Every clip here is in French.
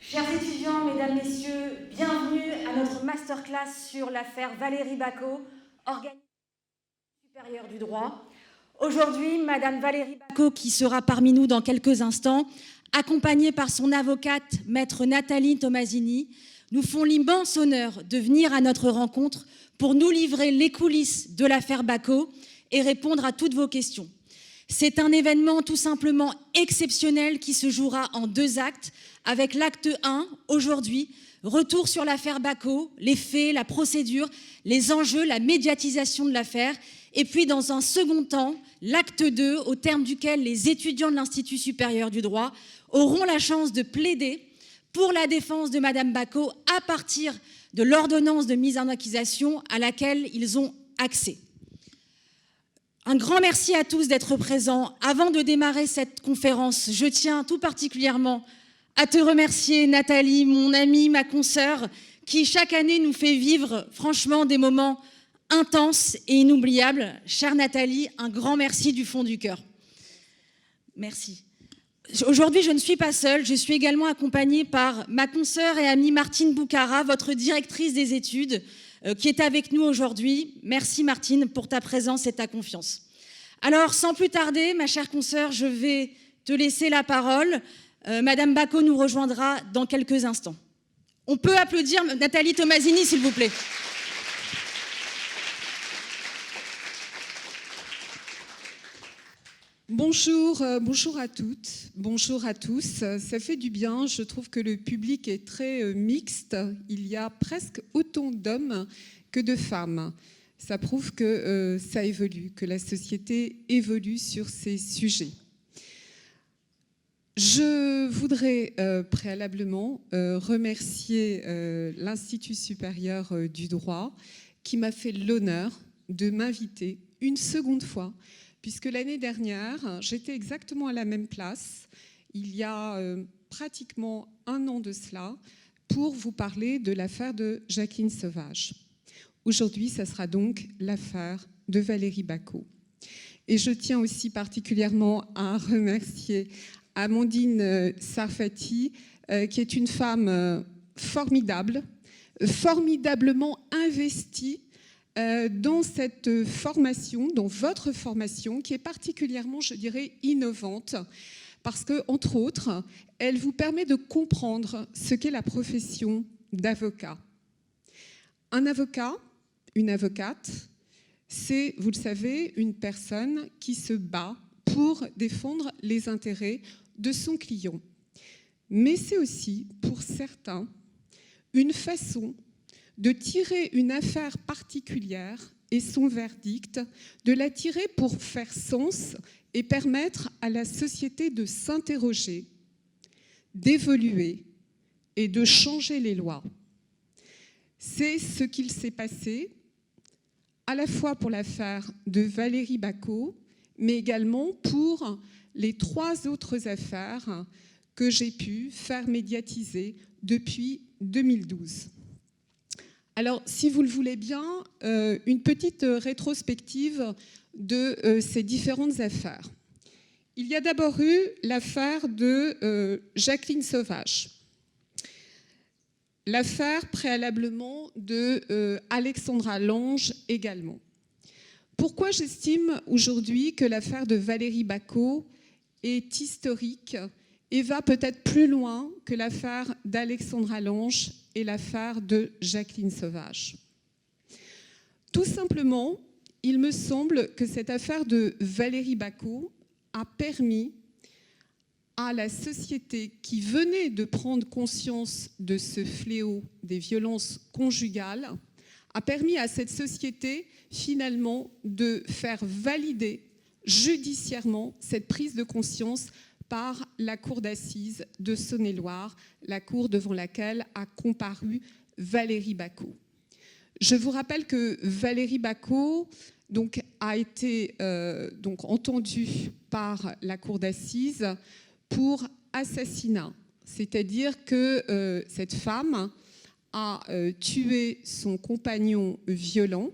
Chers étudiants, mesdames, messieurs, bienvenue à notre masterclass sur l'affaire Valérie Bacot, organisation supérieure du droit. Aujourd'hui, Madame Valérie Bacot, qui sera parmi nous dans quelques instants, accompagnée par son avocate, Maître Nathalie Tomasini, nous font l'immense honneur de venir à notre rencontre pour nous livrer les coulisses de l'affaire Bacot et répondre à toutes vos questions. C'est un événement tout simplement exceptionnel qui se jouera en 2 actes, avec l'acte 1, aujourd'hui, retour sur l'affaire Bacot, les faits, la procédure, les enjeux, la médiatisation de l'affaire, et puis dans un second temps, l'acte 2, au terme duquel les étudiants de l'Institut supérieur du droit auront la chance de plaider pour la défense de Madame Bacot à partir de l'ordonnance de mise en accusation à laquelle ils ont accès. Un grand merci à tous d'être présents. Avant de démarrer cette conférence, je tiens tout particulièrement à te remercier, Nathalie, mon amie, ma consoeur, qui chaque année nous fait vivre franchement des moments intenses et inoubliables. Chère Nathalie, un grand merci du fond du cœur. Merci. Aujourd'hui, je ne suis pas seule, je suis également accompagnée par ma consoeur et amie Martine Boucara, votre directrice des études, qui est avec nous aujourd'hui. Merci Martine pour ta présence et ta confiance. Alors, sans plus tarder, ma chère consoeur, je vais te laisser la parole. Madame Bacot nous rejoindra dans quelques instants. On peut applaudir Nathalie Tomasini, s'il vous plaît. Bonjour, bonjour à toutes, bonjour à tous. Ça fait du bien, je trouve que le public est très mixte. Il y a presque autant d'hommes que de femmes. Ça prouve que ça évolue, que la société évolue sur ces sujets. Je voudrais préalablement remercier l'Institut supérieur du droit qui m'a fait l'honneur de m'inviter une seconde fois, puisque l'année dernière, j'étais exactement à la même place, il y a pratiquement 1 an de cela, pour vous parler de l'affaire de Jacqueline Sauvage. Aujourd'hui, ça sera donc l'affaire de Valérie Bacot. Et je tiens aussi particulièrement à remercier Amandine Sarfati, qui est une femme formidable, formidablement investie dans cette formation, dans votre formation, qui est particulièrement, je dirais, innovante, parce que, entre autres, elle vous permet de comprendre ce qu'est la profession d'avocat. Un avocat, une avocate, c'est, vous le savez, une personne qui se bat pour défendre les intérêts de son client. Mais c'est aussi, pour certains, une façon de tirer une affaire particulière et son verdict, de la tirer pour faire sens et permettre à la société de s'interroger, d'évoluer et de changer les lois. C'est ce qu'il s'est passé à la fois pour l'affaire de Valérie Bacot, mais également pour les 3 autres affaires que j'ai pu faire médiatiser depuis 2012. Alors, si vous le voulez bien, une petite rétrospective de ces différentes affaires. Il y a d'abord eu l'affaire de Jacqueline Sauvage, l'affaire préalablement de Alexandra Lange également. Pourquoi j'estime aujourd'hui que l'affaire de Valérie Bacot est historique et va peut-être plus loin que l'affaire d'Alexandra Lange et l'affaire de Jacqueline Sauvage? Tout simplement, il me semble que cette affaire de Valérie Bacot a permis à la société qui venait de prendre conscience de ce fléau des violences conjugales, a permis à cette société finalement de faire valider judiciairement cette prise de conscience par la cour d'assises de Saône-et-Loire, la cour devant laquelle a comparu Valérie Bacot. Je vous rappelle que Valérie Bacot a été entendue par la cour d'assises pour assassinat, c'est-à-dire que cette femme a tué son compagnon violent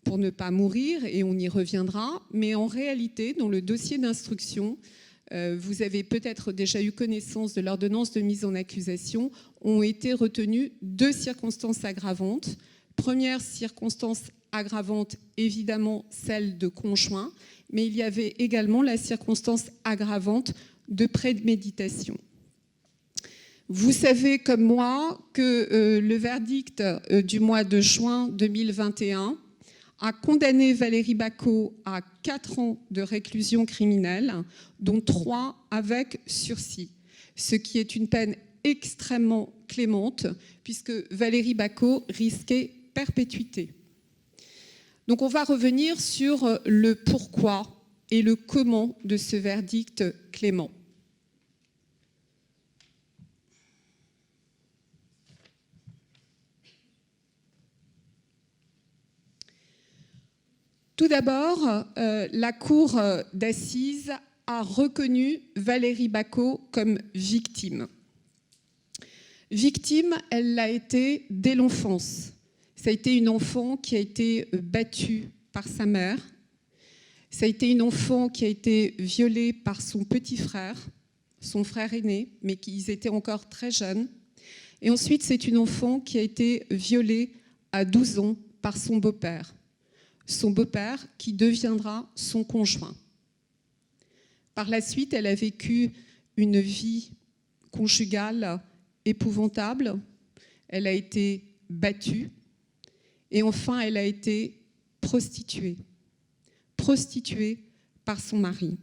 pour ne pas mourir, et on y reviendra, mais en réalité, dans le dossier d'instruction, vous avez peut-être déjà eu connaissance de l'ordonnance de mise en accusation, ont été retenues 2 circonstances aggravantes. Première circonstance aggravante, évidemment celle de conjoint, mais il y avait également la circonstance aggravante de préméditation. Vous savez comme moi que le verdict du mois de juin 2021 a condamné Valérie Bacot à 4 ans de réclusion criminelle, dont 3 avec sursis, ce qui est une peine extrêmement clémente, puisque Valérie Bacot risquait perpétuité. Donc on va revenir sur le pourquoi et le comment de ce verdict clément. Tout d'abord, la Cour d'assises a reconnu Valérie Bacot comme victime. Victime, elle l'a été dès l'enfance. Ça a été une enfant qui a été battue par sa mère. Ça a été une enfant qui a été violée par son petit frère, son frère aîné, mais qu'ils étaient encore très jeunes. Et ensuite, c'est une enfant qui a été violée à 12 ans par son beau-père. Son beau-père qui deviendra son conjoint. Par la suite, elle a vécu une vie conjugale épouvantable. Elle a été battue. Et enfin, elle a été prostituée. Prostituée par son mari.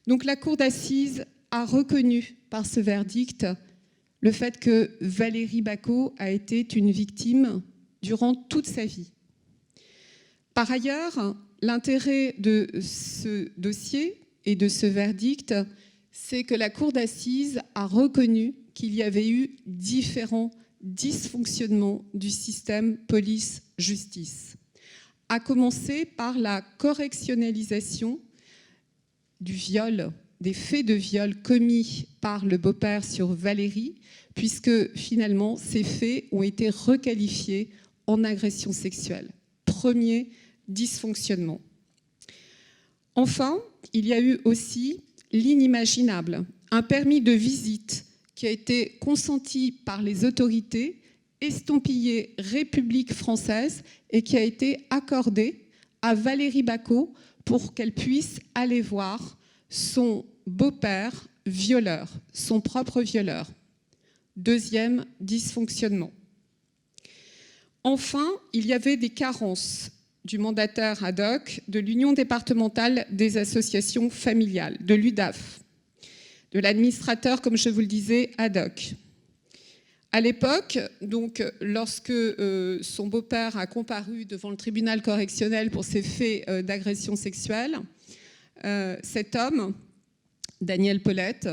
Donc la Cour d'assises a reconnu par ce verdict le fait que Valérie Bacot a été une victime durant toute sa vie. Par ailleurs, l'intérêt de ce dossier et de ce verdict, c'est que la Cour d'assises a reconnu qu'il y avait eu différents dysfonctionnements du système police-justice, à commencer par la correctionnalisation du viol, des faits de viol commis par le beau-père sur Valérie, puisque finalement ces faits ont été requalifiés en agression sexuelle. Premier dysfonctionnement. Enfin, il y a eu aussi l'inimaginable, un permis de visite qui a été consenti par les autorités, estampillé République française et qui a été accordé à Valérie Bacot pour qu'elle puisse aller voir son beau-père violeur, son propre violeur. Deuxième dysfonctionnement. Enfin, il y avait des carences du mandataire ad hoc de l'Union départementale des associations familiales, de l'UDAF, de l'administrateur, comme je vous le disais, ad hoc. À l'époque, donc, lorsque son beau-père a comparu devant le tribunal correctionnel pour ces faits d'agression sexuelle, cet homme, Daniel Paulette,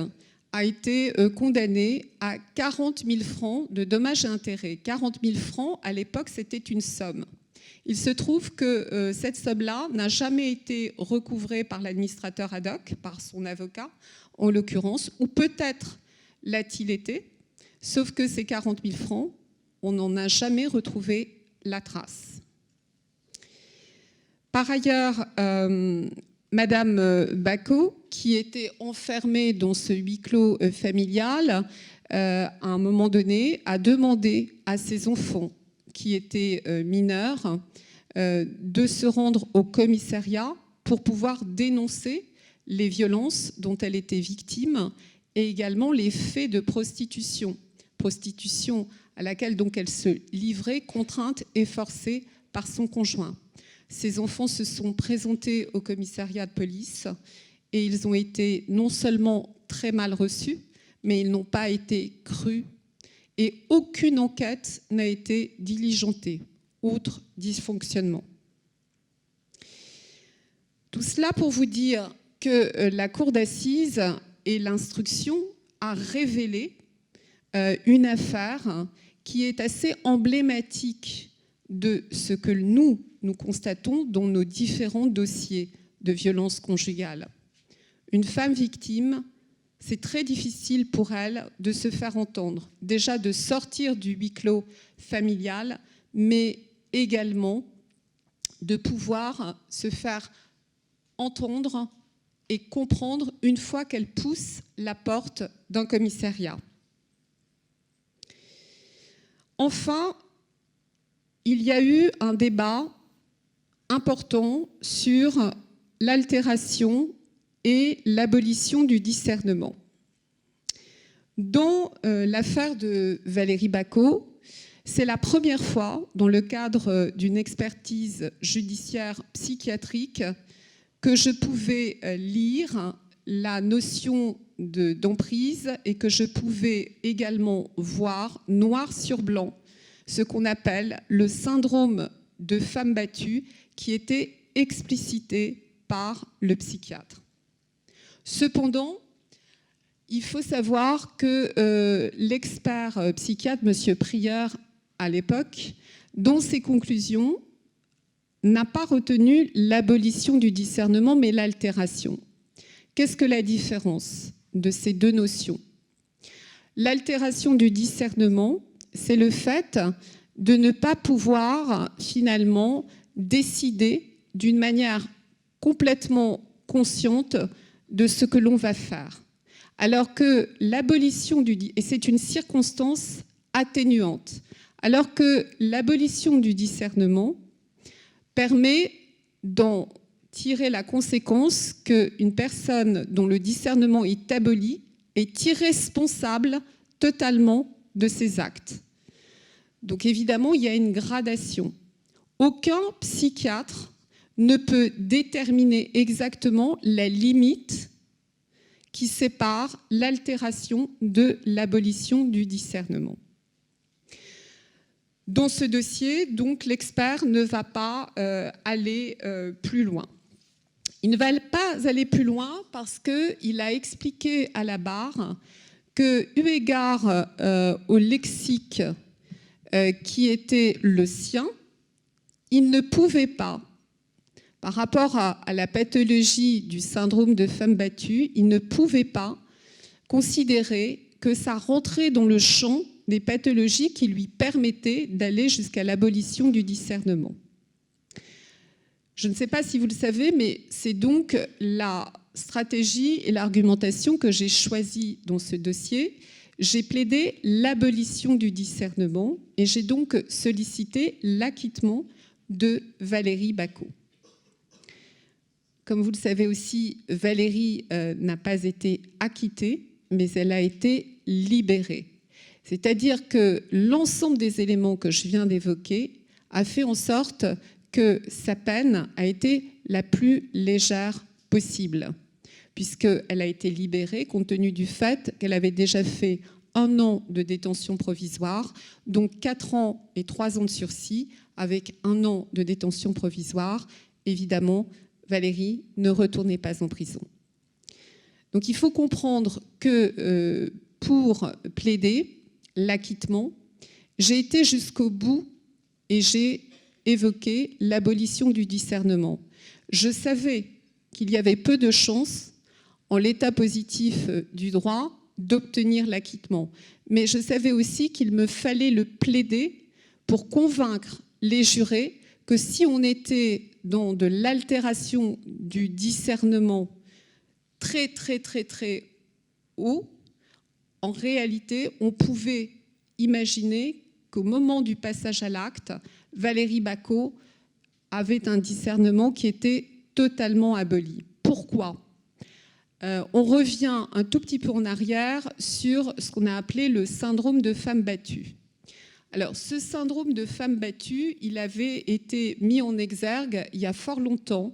a été condamné à 40 000 francs de dommages et intérêts. 40 000 francs, à l'époque, c'était une somme. Il se trouve que cette somme-là n'a jamais été recouvrée par l'administrateur ad hoc, par son avocat, en l'occurrence, ou peut-être l'a-t-il été, sauf que ces 40 000 francs, on n'en a jamais retrouvé la trace. Par ailleurs, Madame Bacot, qui était enfermée dans ce huis clos familial, à un moment donné, a demandé à ses enfants, qui étaient mineurs, de se rendre au commissariat pour pouvoir dénoncer les violences dont elle était victime et également les faits de prostitution. Prostitution à laquelle donc elle se livrait, contrainte et forcée par son conjoint. Ces enfants se sont présentés au commissariat de police et ils ont été non seulement très mal reçus, mais ils n'ont pas été crus et aucune enquête n'a été diligentée. Autre dysfonctionnement. Tout cela pour vous dire que la Cour d'assises et l'instruction a révélé une affaire qui est assez emblématique de ce que nous constatons dans nos différents dossiers de violence conjugale. Une femme victime, c'est très difficile pour elle de se faire entendre, déjà de sortir du huis clos familial, mais également de pouvoir se faire entendre et comprendre une fois qu'elle pousse la porte d'un commissariat. Enfin, il y a eu un débat important sur l'altération et l'abolition du discernement. Dans l'affaire de Valérie Bacot, c'est la première fois, dans le cadre d'une expertise judiciaire psychiatrique, que je pouvais lire la notion d'emprise et que je pouvais également voir, noir sur blanc, ce qu'on appelle le syndrome de femme battue qui était explicité par le psychiatre. Cependant, il faut savoir que l'expert psychiatre, M. Prieur, à l'époque, dans ses conclusions, n'a pas retenu l'abolition du discernement, mais l'altération. Qu'est-ce que la différence de ces deux notions? L'altération du discernement, c'est le fait de ne pas pouvoir finalement décider d'une manière complètement consciente de ce que l'on va faire. Alors que l'abolition et c'est une circonstance atténuante, alors que l'abolition du discernement permet d'en tirer la conséquence qu'une personne dont le discernement est aboli est irresponsable totalement de ses actes. Donc évidemment, il y a une gradation. Aucun psychiatre ne peut déterminer exactement la limite qui sépare l'altération de l'abolition du discernement. Dans ce dossier, donc, l'expert ne va pas aller plus loin. Il ne va pas aller plus loin parce qu'il a expliqué à la barre que, eu égard au lexique qui était le sien, il ne pouvait pas, par rapport à la pathologie du syndrome de femme battue, il ne pouvait pas considérer que ça rentrait dans le champ des pathologies qui lui permettaient d'aller jusqu'à l'abolition du discernement. Je ne sais pas si vous le savez, mais c'est donc la stratégie et l'argumentation que j'ai choisie dans ce dossier. J'ai plaidé l'abolition du discernement et j'ai donc sollicité l'acquittement de Valérie Bacot. Comme vous le savez aussi, Valérie n'a pas été acquittée, mais elle a été libérée. C'est-à-dire que l'ensemble des éléments que je viens d'évoquer a fait en sorte que sa peine a été la plus légère possible, puisqu'elle a été libérée compte tenu du fait qu'elle avait déjà fait 1 an de détention provisoire, donc 4 ans et 3 ans de sursis, avec 1 an de détention provisoire. Évidemment, Valérie ne retournait pas en prison. Donc il faut comprendre que pour plaider l'acquittement, j'ai été jusqu'au bout et j'ai évoqué l'abolition du discernement. Je savais qu'il y avait peu de chances, en l'état positif du droit, d'obtenir l'acquittement. Mais je savais aussi qu'il me fallait le plaider pour convaincre les jurés que si on était dans de l'altération du discernement très, très, très, très haut, en réalité, on pouvait imaginer qu'au moment du passage à l'acte, Valérie Bacot avait un discernement qui était totalement aboli. Pourquoi ? On revient un tout petit peu en arrière sur ce qu'on a appelé le syndrome de femme battue. Alors, ce syndrome de femme battue, il avait été mis en exergue il y a fort longtemps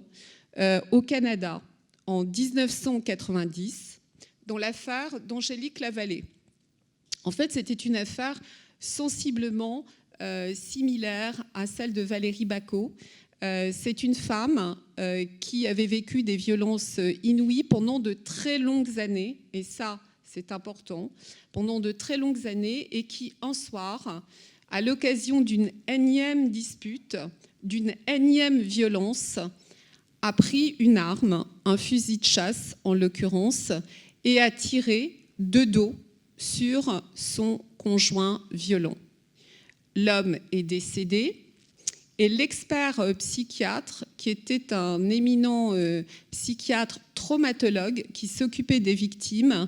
au Canada, en 1990, dans l'affaire d'Angélique Lavallée. En fait, c'était une affaire sensiblement similaire à celle de Valérie Bacot. C'est une femme qui avait vécu des violences inouïes pendant de très longues années, et ça, c'est important, pendant de très longues années, et qui, un soir, à l'occasion d'une énième dispute, d'une énième violence, a pris une arme, un fusil de chasse en l'occurrence, et a tiré de dos sur son conjoint violent. L'homme est décédé Et l'expert psychiatre, qui était un éminent psychiatre traumatologue qui s'occupait des victimes,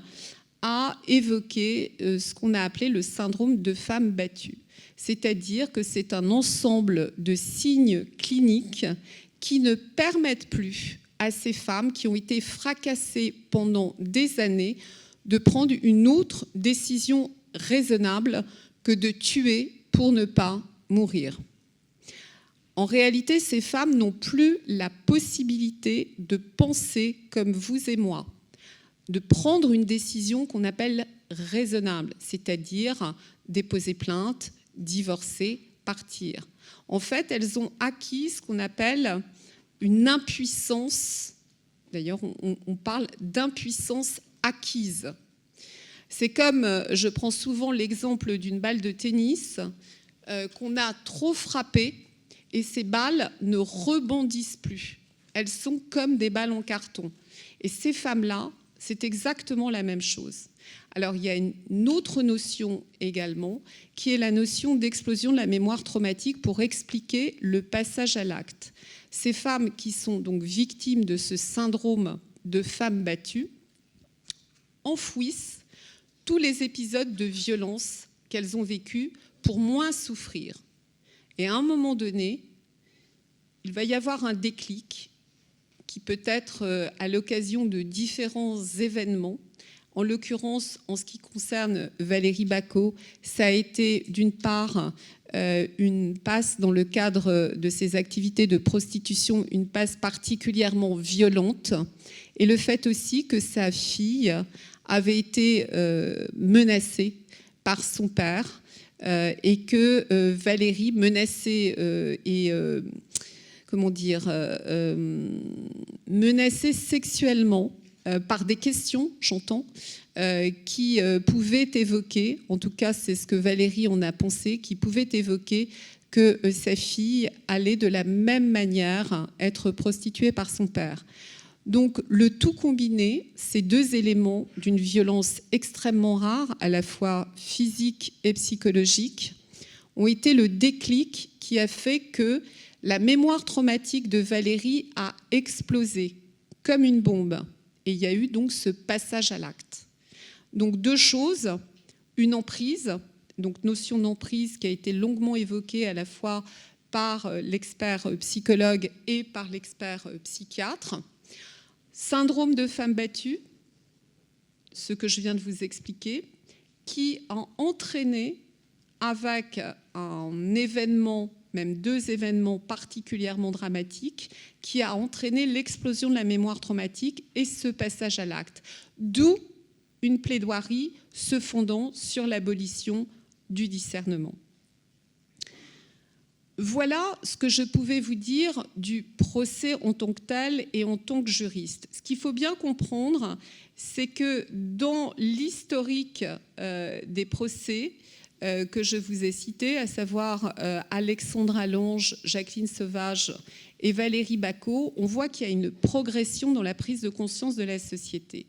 a évoqué ce qu'on a appelé le syndrome de femme battue. C'est-à-dire que c'est un ensemble de signes cliniques qui ne permettent plus à ces femmes qui ont été fracassées pendant des années de prendre une autre décision raisonnable que de tuer pour ne pas mourir. En réalité, ces femmes n'ont plus la possibilité de penser comme vous et moi, de prendre une décision qu'on appelle raisonnable, c'est-à-dire déposer plainte, divorcer, partir. En fait, elles ont acquis ce qu'on appelle une impuissance, d'ailleurs on parle d'impuissance acquise. C'est comme, je prends souvent l'exemple d'une balle de tennis qu'on a trop frappée et ces balles ne rebondissent plus. Elles sont comme des balles en carton. Et ces femmes-là, c'est exactement la même chose. Alors, il y a une autre notion également, qui est la notion d'explosion de la mémoire traumatique pour expliquer le passage à l'acte. Ces femmes qui sont donc victimes de ce syndrome de femme battue enfouissent tous les épisodes de violence qu'elles ont vécus pour moins souffrir. Et à un moment donné, il va y avoir un déclic qui peut être à l'occasion de différents événements. En l'occurrence, en ce qui concerne Valérie Bacot, ça a été d'une part une passe dans le cadre de ses activités de prostitution, une passe particulièrement violente, et le fait aussi que sa fille avait été menacée par son père et que Valérie menaçait menacée sexuellement par des questions, j'entends, qui pouvaient évoquer, en tout cas c'est ce que Valérie en a pensé, qui pouvaient évoquer que sa fille allait de la même manière être prostituée par son père. Donc le tout combiné, ces deux éléments d'une violence extrêmement rare, à la fois physique et psychologique, ont été le déclic qui a fait que la mémoire traumatique de Valérie a explosé comme une bombe. Et il y a eu donc ce passage à l'acte. Donc deux choses, une emprise, donc notion d'emprise qui a été longuement évoquée à la fois par l'expert psychologue et par l'expert psychiatre. Syndrome de femme battue, ce que je viens de vous expliquer, qui a entraîné avec un événement, même deux événements particulièrement dramatiques, qui a entraîné l'explosion de la mémoire traumatique et ce passage à l'acte. D'où une plaidoirie se fondant sur l'abolition du discernement. Voilà ce que je pouvais vous dire du procès en tant que tel et en tant que juriste. Ce qu'il faut bien comprendre, c'est que dans l'historique des procès que je vous ai cités, à savoir Alexandra Lange, Jacqueline Sauvage et Valérie Bacot, on voit qu'il y a une progression dans la prise de conscience de la société.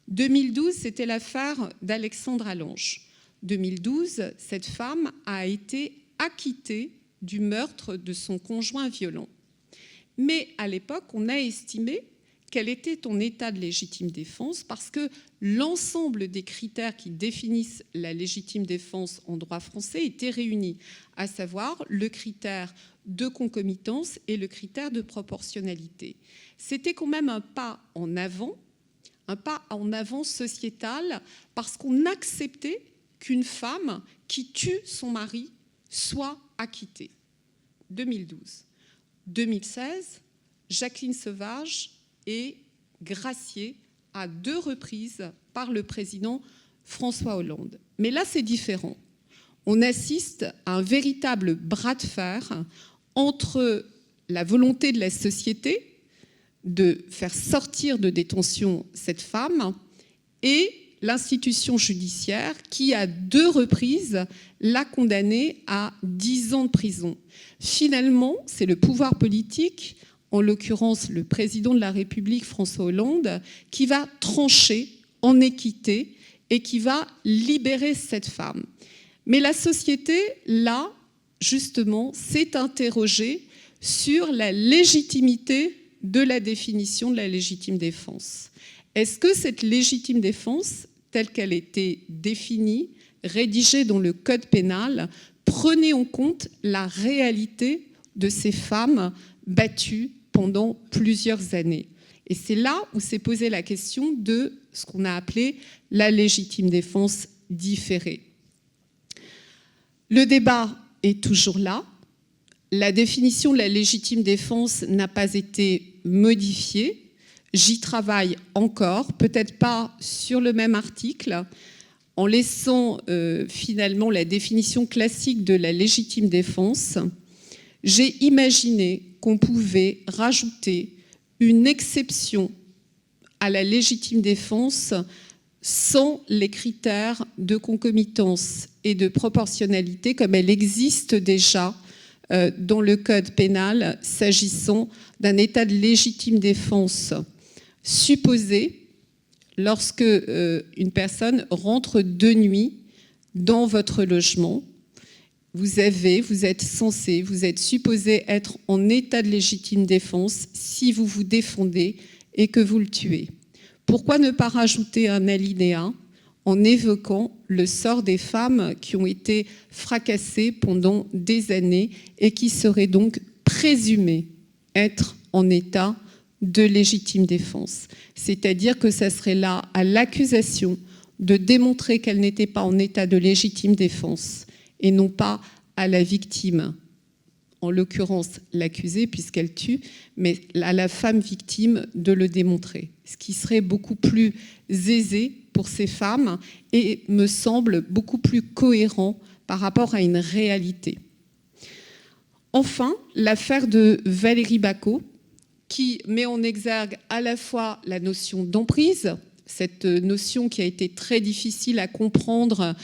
2012, c'était l'affaire d'Alexandra Lange. 2012, cette femme a été acquittée du meurtre de son conjoint violent. Mais à l'époque, on a estimé qu'elle était en état de légitime défense parce que l'ensemble des critères qui définissent la légitime défense en droit français étaient réunis, à savoir le critère de concomitance et le critère de proportionnalité. C'était quand même un pas en avant sociétal parce qu'on acceptait qu'une femme qui tue son mari soit acquittée. 2012. 2016, Jacqueline Sauvage est graciée à 2 reprises par le président François Hollande. Mais là, c'est différent. On assiste à un véritable bras de fer entre la volonté de la société de faire sortir de détention cette femme et l'institution judiciaire qui, à 2 reprises, l'a condamnée à 10 ans de prison. Finalement, c'est le pouvoir politique, en l'occurrence le président de la République, François Hollande, qui va trancher en équité et qui va libérer cette femme. Mais la société, là, justement, s'est interrogé sur la légitimité de la définition de la légitime défense. Est-ce que cette légitime défense, telle qu'elle était définie, rédigée dans le Code pénal, prenait en compte la réalité de ces femmes battues pendant plusieurs années? Et c'est là où s'est posée la question de ce qu'on a appelé la légitime défense différée. Le débat est toujours là. La définition de la légitime défense n'a pas été modifiée. J'y travaille encore, peut-être pas sur le même article, en laissant finalement la définition classique de la légitime défense. J'ai imaginé qu'on pouvait rajouter une exception à la légitime défense sans les critères de concomitance et de proportionnalité comme elle existe déjà dans le Code pénal s'agissant d'un état de légitime défense supposé lorsque une personne rentre de nuit dans votre logement. Vous êtes censé, vous êtes supposé être en état de légitime défense si vous vous défendez et que vous le tuez. Pourquoi ne pas rajouter un alinéa en évoquant le sort des femmes qui ont été fracassées pendant des années et qui seraient donc présumées être en état de légitime défense? C'est-à-dire que ça serait là à l'accusation de démontrer qu'elle n'était pas en état de légitime défense et non pas à la victime, en l'occurrence l'accusée puisqu'elle tue, mais à la femme victime de le démontrer. Ce qui serait beaucoup plus aisé pour ces femmes et me semble beaucoup plus cohérent par rapport à une réalité. Enfin, l'affaire de Valérie Bacot, qui met en exergue à la fois la notion d'emprise, cette notion qui a été très difficile à comprendre,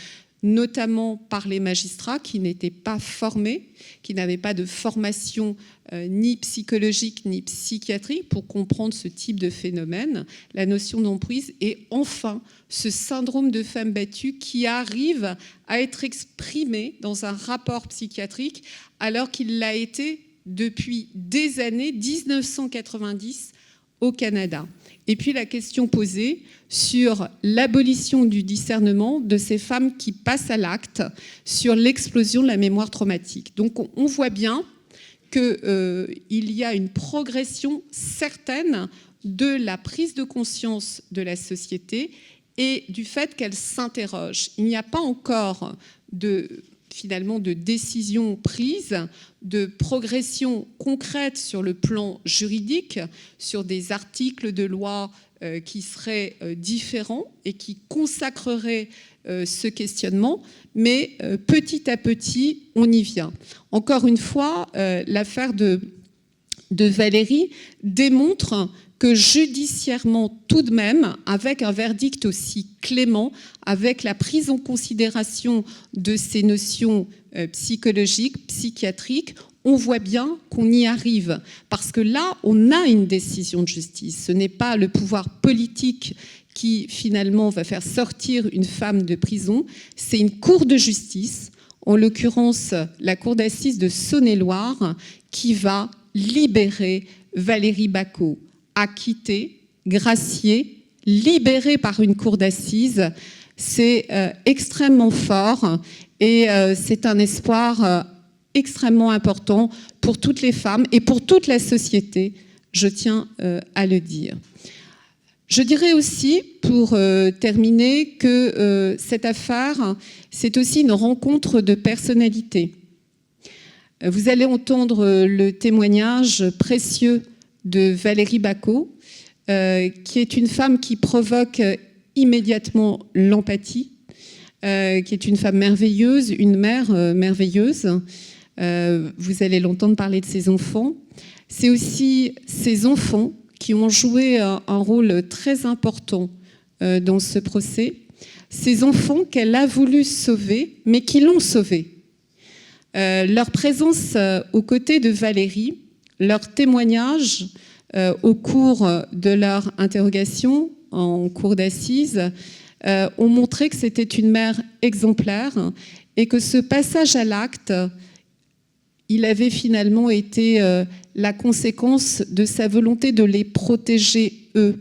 notamment par les magistrats qui n'étaient pas formés, qui n'avaient pas de formation ni psychologique ni psychiatrique pour comprendre ce type de phénomène, la notion d'emprise, et enfin ce syndrome de femme battue qui arrive à être exprimé dans un rapport psychiatrique alors qu'il l'a été depuis des années, 1990, au Canada. Et puis la question posée sur l'abolition du discernement de ces femmes qui passent à l'acte sur l'explosion de la mémoire traumatique. Donc on voit bien qu'il y a une progression certaine de la prise de conscience de la société et du fait qu'elle s'interroge. Il n'y a pas encore finalement de décision prise, de progression concrète sur le plan juridique, sur des articles de loi qui seraient différents et qui consacreraient ce questionnement, mais petit à petit, on y vient. Encore une fois, l'affaire de Valérie démontre que judiciairement, tout de même, avec un verdict aussi clément, avec la prise en considération de ces notions psychologiques, psychiatriques, on voit bien qu'on y arrive. Parce que là, on a une décision de justice. Ce n'est pas le pouvoir politique qui, finalement, va faire sortir une femme de prison. C'est une cour de justice, en l'occurrence la cour d'assises de Saône-et-Loire, qui va libérer Valérie Bacot, acquittée, graciée, libérée par une cour d'assises. C'est extrêmement fort et c'est un espoir extrêmement important pour toutes les femmes et pour toute la société, je tiens à le dire. Je dirais aussi, pour terminer, que cette affaire, c'est aussi une rencontre de personnalités. Vous allez entendre le témoignage précieux de Valérie Bacot, qui est une femme qui provoque immédiatement l'empathie, qui est une femme merveilleuse, une mère merveilleuse. Vous allez l'entendre parler de ses enfants. C'est aussi ses enfants qui ont joué un rôle très important dans ce procès. Ces enfants qu'elle a voulu sauver, mais qui l'ont sauvée. Leur présence aux côtés de Valérie, leur témoignage au cours de leur interrogation en cour d'assises ont montré que c'était une mère exemplaire et que ce passage à l'acte il avait finalement été la conséquence de sa volonté de les protéger, eux.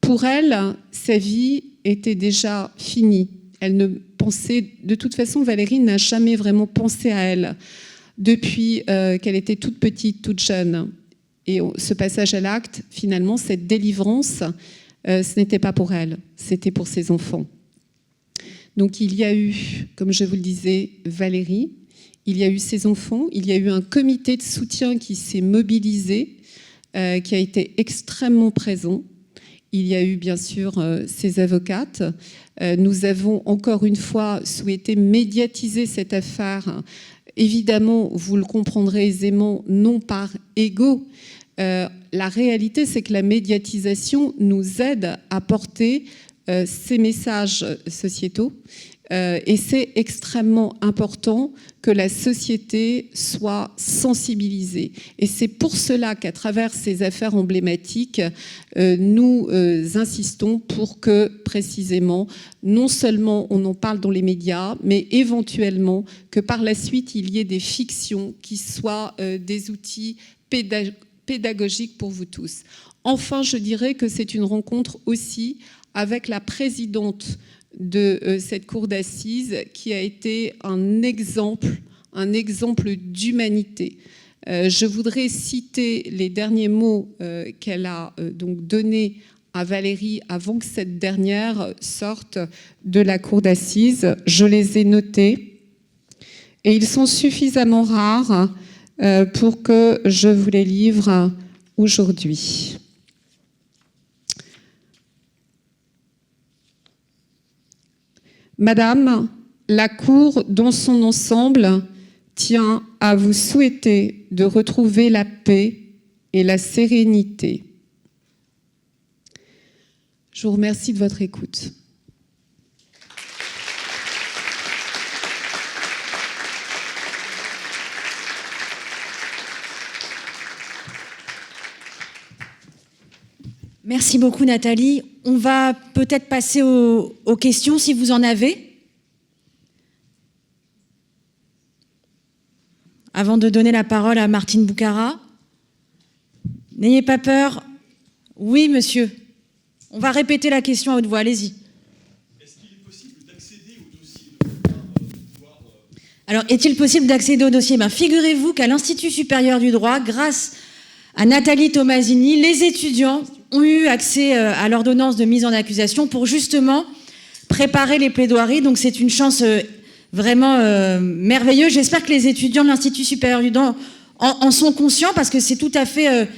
Pour elle, sa vie était déjà finie. Elle ne pensait, de toute façon, Valérie n'a jamais vraiment pensé à elle depuis qu'elle était toute petite, toute jeune. Et ce passage à l'acte, finalement, cette délivrance, ce n'était pas pour elle, c'était pour ses enfants. Donc il y a eu, comme je vous le disais, Valérie, il y a eu ses enfants, il y a eu un comité de soutien qui s'est mobilisé, qui a été extrêmement présent. Il y a eu bien sûr ses avocates. Nous avons encore une fois souhaité médiatiser cette affaire. Évidemment, vous le comprendrez aisément, non par ego. La réalité, c'est que la médiatisation nous aide à porter ces messages sociétaux. Et c'est extrêmement important que la société soit sensibilisée. Et c'est pour cela qu'à travers ces affaires emblématiques, nous insistons pour que, précisément, non seulement on en parle dans les médias, mais éventuellement que par la suite, il y ait des fictions qui soient des outils pédagogiques pour vous tous. Enfin, je dirais que c'est une rencontre aussi avec la présidente de cette cour d'assises qui a été un exemple d'humanité. Je voudrais citer les derniers mots qu'elle a donc donnés à Valérie avant que cette dernière sorte de la cour d'assises. Je les ai notés et ils sont suffisamment rares pour que je vous les livre aujourd'hui. Madame, la Cour dans son ensemble tient à vous souhaiter de retrouver la paix et la sérénité. Je vous remercie de votre écoute. Merci beaucoup Nathalie. On va peut-être passer aux questions si vous en avez. Avant de donner la parole à Martine Boukhara. N'ayez pas peur. Oui, monsieur. On va répéter la question à haute voix. Allez-y. Est-ce qu'il est possible d'accéder au dossier Alors, est-il possible d'accéder au dossier ? Figurez-vous qu'à l'Institut supérieur du droit, grâce à Nathalie Tomasini, les étudiants ont eu accès à l'ordonnance de mise en accusation pour justement préparer les plaidoiries. Donc c'est une chance vraiment merveilleuse. J'espère que les étudiants de l'Institut supérieur du droit en sont conscients parce que c'est tout à fait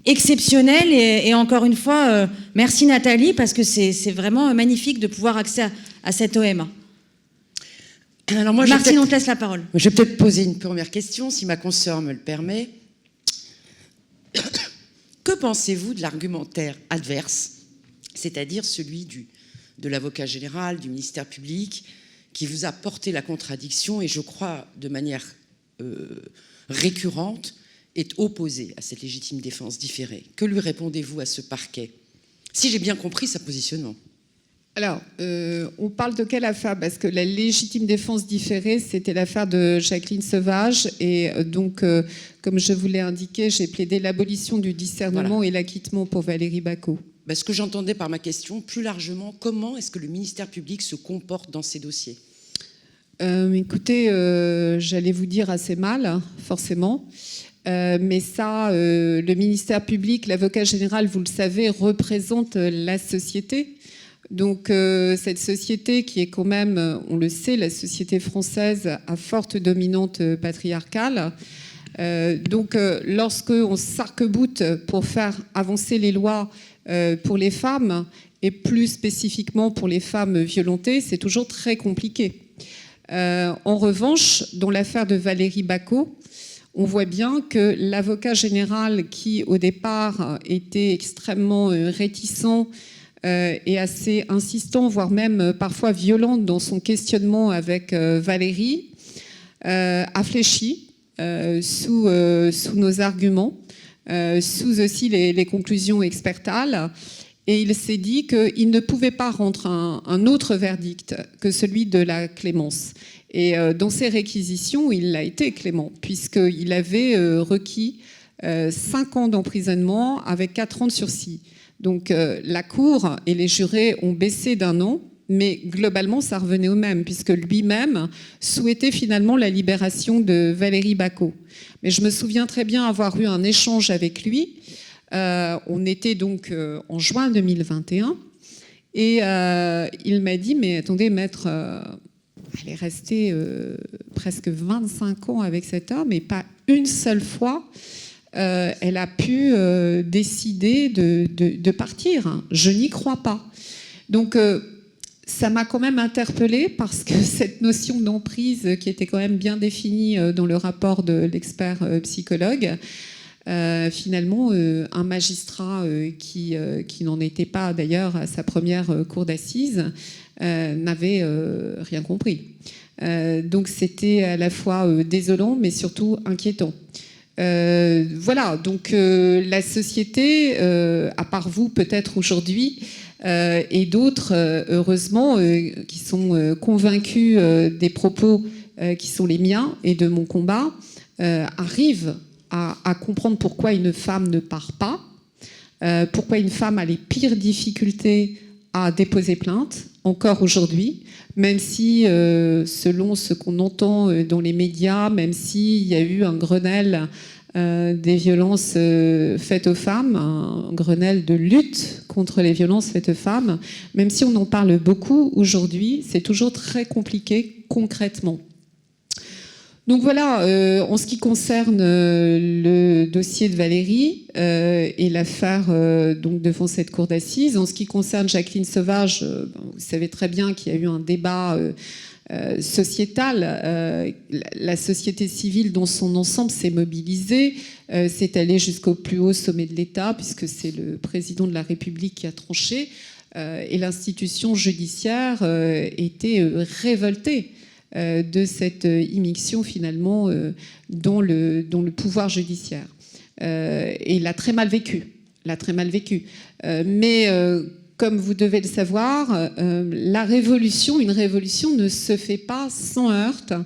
exceptionnel. Et encore une fois, merci Nathalie parce que c'est vraiment magnifique de pouvoir accéder à cette OM. Alors moi, Martine, on te laisse la parole. Je vais peut-être poser une première question, si ma consoeur me le permet. Que pensez-vous de l'argumentaire adverse, c'est-à-dire celui de l'avocat général, du ministère public, qui vous a porté la contradiction et je crois de manière récurrente est opposé à cette légitime défense différée? Que lui répondez-vous à ce parquet, si j'ai bien compris sa positionnement? Alors, on parle de quelle affaire? Parce que la légitime défense différée, c'était l'affaire de Jacqueline Sauvage. Et donc, comme je vous l'ai indiqué, j'ai plaidé l'abolition du discernement et l'acquittement pour Valérie Bacot. Ce que j'entendais par ma question, plus largement, comment est-ce que le ministère public se comporte dans ces dossiers? Écoutez, j'allais vous dire assez mal, forcément. Mais ça, le ministère public, l'avocat général, vous le savez, représente la société. Donc cette société qui est quand même, on le sait, la société française à forte dominante patriarcale. Donc lorsqu'on s'arc-boute pour faire avancer les lois pour les femmes, et plus spécifiquement pour les femmes violentées, c'est toujours très compliqué. En revanche, dans l'affaire de Valérie Bacot, on voit bien que l'avocat général qui, au départ, était extrêmement réticent et assez insistant, voire même parfois violent dans son questionnement avec Valérie, a fléchi sous nos arguments, sous aussi les conclusions expertales. Et il s'est dit qu'il ne pouvait pas rendre un autre verdict que celui de la clémence. Et dans ses réquisitions, il l'a été clément, puisqu'il avait requis 5 ans d'emprisonnement avec 4 ans de sursis. Donc la Cour et les jurés ont baissé d'1 an, mais globalement, ça revenait au même, puisque lui-même souhaitait finalement la libération de Valérie Bacot. Mais je me souviens très bien avoir eu un échange avec lui. On était donc en juin 2021, et il m'a dit, mais attendez, maître, elle est restée presque 25 ans avec cet homme, et pas une seule fois elle a pu décider de partir. Je n'y crois pas. Donc, ça m'a quand même interpellée, parce que cette notion d'emprise, qui était quand même bien définie dans le rapport de l'expert psychologue, finalement, un magistrat qui n'en était pas d'ailleurs à sa première cour d'assises n'avait rien compris. Donc, c'était à la fois désolant, mais surtout inquiétant. Voilà, donc la société, à part vous peut-être aujourd'hui, et d'autres, heureusement, qui sont convaincus des propos qui sont les miens et de mon combat, arrivent à comprendre pourquoi une femme ne part pas, pourquoi une femme a les pires difficultés à déposer plainte, encore aujourd'hui, même si, selon ce qu'on entend dans les médias, même s'il y a eu un Grenelle des violences faites aux femmes, un Grenelle de lutte contre les violences faites aux femmes, même si on en parle beaucoup aujourd'hui, c'est toujours très compliqué concrètement. Donc voilà, en ce qui concerne le dossier de Valérie et l'affaire donc devant cette cour d'assises, en ce qui concerne Jacqueline Sauvage, vous savez très bien qu'il y a eu un débat sociétal. La société civile dans son ensemble s'est mobilisée, s'est allée jusqu'au plus haut sommet de l'État, puisque c'est le président de la République qui a tranché, et l'institution judiciaire était révoltée de cette immixtion finalement dans le pouvoir judiciaire. Et l'a très mal vécu. Mais comme vous devez le savoir, une révolution ne se fait pas sans heurts,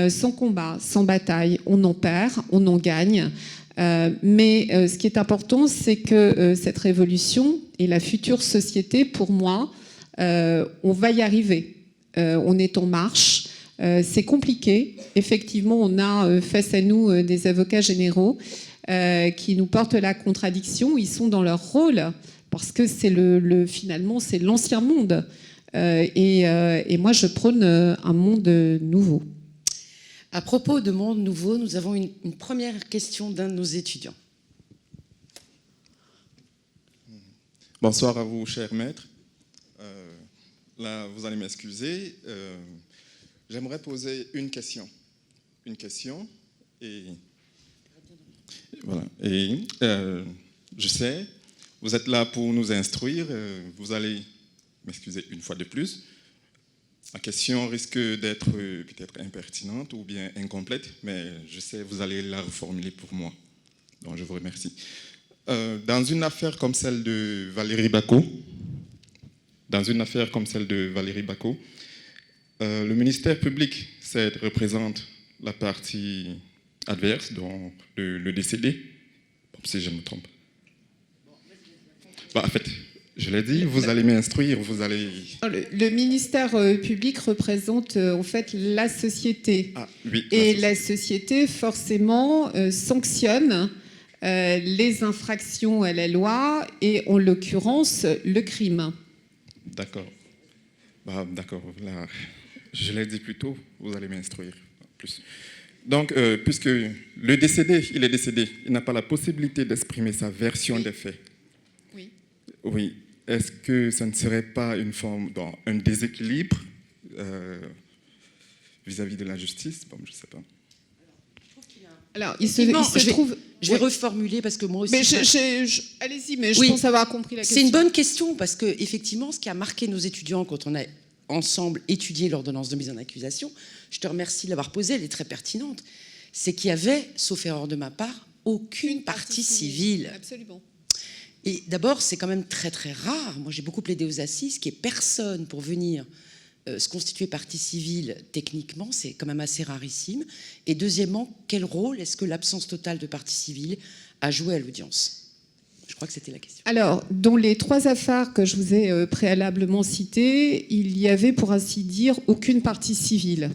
sans combat, sans bataille. On en perd, on en gagne. Mais ce qui est important, c'est que cette révolution et la future société, pour moi, on va y arriver. On est en marche. C'est compliqué. Effectivement, on a face à nous des avocats généraux qui nous portent la contradiction. Ils sont dans leur rôle parce que c'est finalement c'est l'ancien monde. Et moi, je prône un monde nouveau. À propos de monde nouveau, nous avons une première question d'un de nos étudiants. Bonsoir à vous, chers maîtres. Là, vous allez m'excuser. J'aimerais poser une question. Et voilà. Et je sais, vous êtes là pour nous instruire. Vous allez m'excuser une fois de plus. La question risque d'être peut-être impertinente ou bien incomplète, mais je sais, vous allez la reformuler pour moi. Donc, je vous remercie. Dans une affaire comme celle de Valérie Bacot, le ministère public, représente la partie adverse, donc le décédé, si je me trompe. En fait, je l'ai dit, vous allez m'instruire, vous allez... Le ministère public représente en fait la société. Ah, oui, et la société, forcément, sanctionne les infractions à la loi et, en l'occurrence, le crime. D'accord. D'accord, là... Je l'ai dit plus tôt, vous allez m'instruire plus. Donc, puisque le décédé, il est décédé, il n'a pas la possibilité d'exprimer sa version des faits. Oui. Oui. Est-ce que ça ne serait pas une forme, un déséquilibre vis-à-vis de la justice? Bon, je ne sais pas. Alors, il se trouve... Je vais reformuler parce que moi aussi... Allez-y, mais je pense avoir compris la question. C'est une bonne question parce que, effectivement, ce qui a marqué nos étudiants quand on a ensemble étudié l'ordonnance de mise en accusation, je te remercie de l'avoir posée, elle est très pertinente, c'est qu'il y avait, sauf erreur de ma part, aucune partie civile. Absolument. Et d'abord, c'est quand même très très rare, moi j'ai beaucoup plaidé aux assises, qu'il n'y ait personne pour venir se constituer partie civile, techniquement, c'est quand même assez rarissime. Et deuxièmement, quel rôle est-ce que l'absence totale de partie civile a joué à l'audience? Je crois que c'était la question. Alors, dans les 3 affaires que je vous ai préalablement citées, il y avait, pour ainsi dire, aucune partie civile.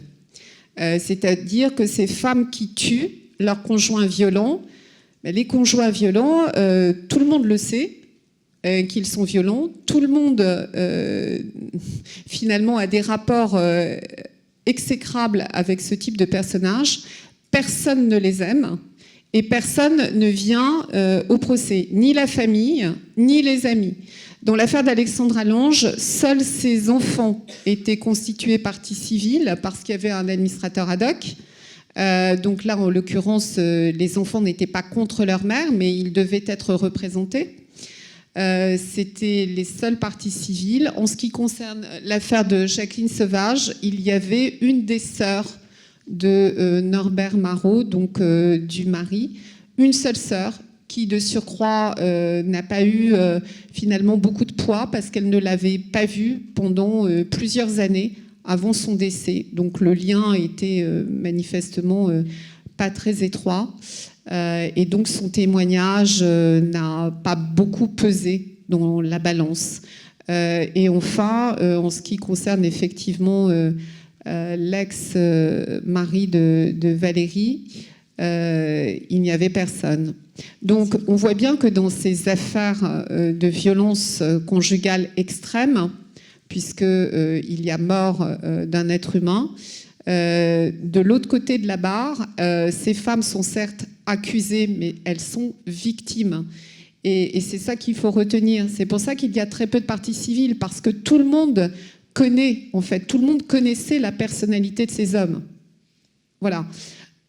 C'est-à-dire que ces femmes qui tuent leurs conjoints violents, les conjoints violents, tout le monde le sait, qu'ils sont violents. Tout le monde, finalement, a des rapports exécrables avec ce type de personnages. Personne ne les aime et personne ne vient au procès, ni la famille, ni les amis. Dans l'affaire d'Alexandra Lange, seuls ses enfants étaient constitués partie civile parce qu'il y avait un administrateur ad hoc. Donc là, en l'occurrence, les enfants n'étaient pas contre leur mère, mais ils devaient être représentés. C'était les seules parties civiles. En ce qui concerne l'affaire de Jacqueline Sauvage, il y avait une des sœurs de Norbert Marot, donc du mari, une seule sœur qui, de surcroît, n'a pas eu finalement beaucoup de poids parce qu'elle ne l'avait pas vu pendant plusieurs années avant son décès. Donc le lien était manifestement pas très étroit. Et donc son témoignage n'a pas beaucoup pesé dans la balance. Et enfin, en ce qui concerne effectivement l'ex-mari de Valérie, il n'y avait personne. Donc on voit bien que dans ces affaires de violence conjugale extrême, puisqu'il y a mort d'un être humain, de l'autre côté de la barre, ces femmes sont certes accusées, mais elles sont victimes. Et c'est ça qu'il faut retenir. C'est pour ça qu'il y a très peu de parties civiles, parce que tout le monde connaît, en fait, tout le monde connaissait la personnalité de ces hommes. Voilà.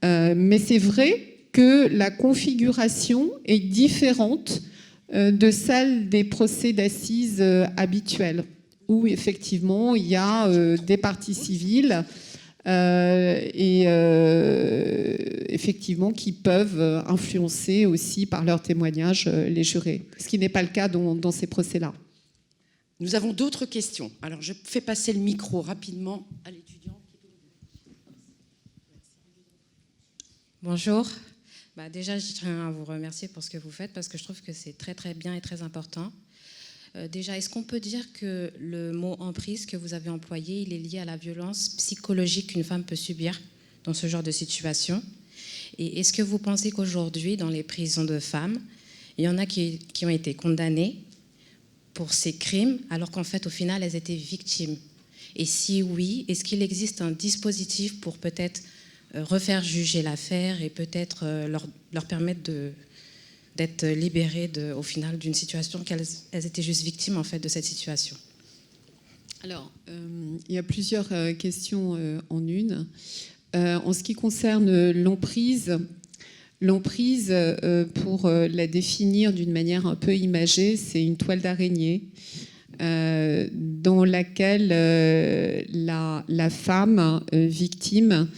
Mais c'est vrai que la configuration est différente de celle des procès d'assises habituels, où effectivement il y a des parties civiles effectivement qui peuvent influencer aussi par leurs témoignages les jurés, ce qui n'est pas le cas dans ces procès-là. Nous avons d'autres questions. Alors je fais passer le micro rapidement à l'étudiant. Bonjour. Déjà, je tiens à vous remercier pour ce que vous faites parce que je trouve que c'est très très bien et très important. Déjà, est-ce qu'on peut dire que le mot emprise que vous avez employé, il est lié à la violence psychologique qu'une femme peut subir dans ce genre de situation? Et est-ce que vous pensez qu'aujourd'hui, dans les prisons de femmes, il y en a qui ont été condamnées pour ces crimes alors qu'en fait, au final, elles étaient victimes? Et si oui, est-ce qu'il existe un dispositif pour peut-être refaire juger l'affaire et peut-être leur permettre d'être libérées au final d'une situation qu'elles étaient juste victimes en fait de cette situation? Alors, il y a plusieurs questions en une. En ce qui concerne l'emprise, pour la définir d'une manière un peu imagée, c'est une toile d'araignée dans laquelle la femme victime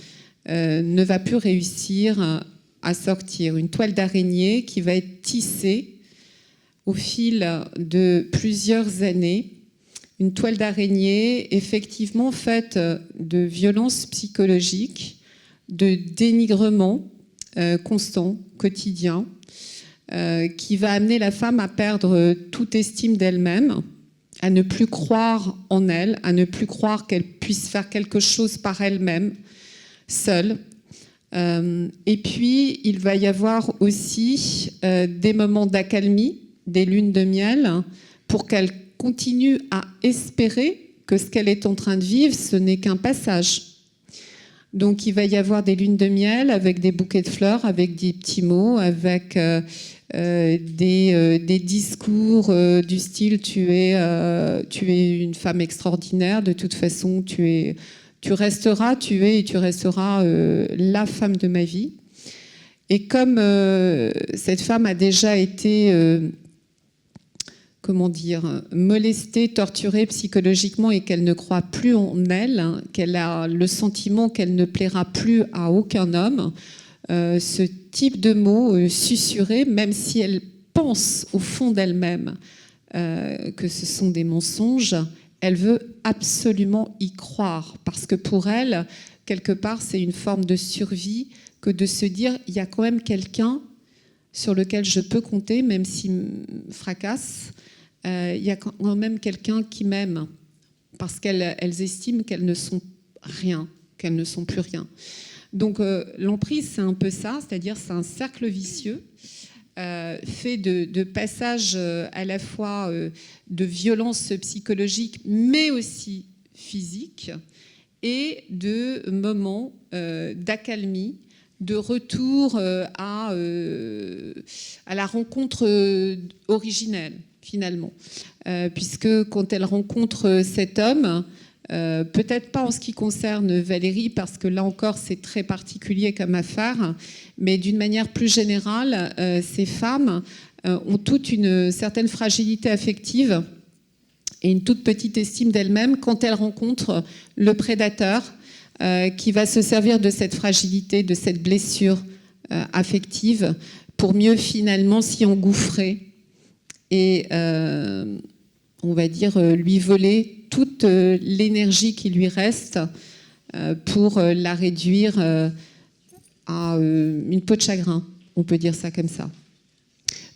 ne va plus réussir à sortir. Une toile d'araignée qui va être tissée au fil de plusieurs années. Une toile d'araignée effectivement faite de violences psychologiques, de dénigrement constant, quotidien, qui va amener la femme à perdre toute estime d'elle-même, à ne plus croire en elle, à ne plus croire qu'elle puisse faire quelque chose par elle-même, seule. Et puis, il va y avoir aussi des moments d'accalmie, des lunes de miel, pour qu'elle continue à espérer que ce qu'elle est en train de vivre, ce n'est qu'un passage. Donc, il va y avoir des lunes de miel avec des bouquets de fleurs, avec des petits mots, avec des discours du style « tu es une femme extraordinaire, de toute façon, tu es la femme de ma vie ». Et comme cette femme a déjà été molestée, torturée psychologiquement et qu'elle ne croit plus en elle, qu'elle a le sentiment qu'elle ne plaira plus à aucun homme, ce type de mots susurrés, même si elle pense au fond d'elle-même que ce sont des mensonges, Elle veut absolument y croire, parce que pour elle, quelque part, c'est une forme de survie que de se dire, il y a quand même quelqu'un sur lequel je peux compter, même s'il me fracasse, il y a quand même quelqu'un qui m'aime, parce qu'elles estiment qu'elles ne sont rien, qu'elles ne sont plus rien. Donc l'emprise, c'est un peu ça, c'est-à-dire c'est un cercle vicieux fait de passages à la fois de violence psychologique, mais aussi physique, et de moments d'accalmie, de retour à la rencontre originelle, finalement. Puisque quand elle rencontre cet homme, peut-être pas en ce qui concerne Valérie, parce que là encore c'est très particulier comme affaire, mais d'une manière plus générale, ces femmes ont toute une certaine fragilité affective et une toute petite estime d'elles-mêmes quand elles rencontrent le prédateur qui va se servir de cette fragilité, de cette blessure affective pour mieux finalement s'y engouffrer et on va dire lui voler toute l'énergie qui lui reste pour la réduire à une peau de chagrin, on peut dire ça comme ça.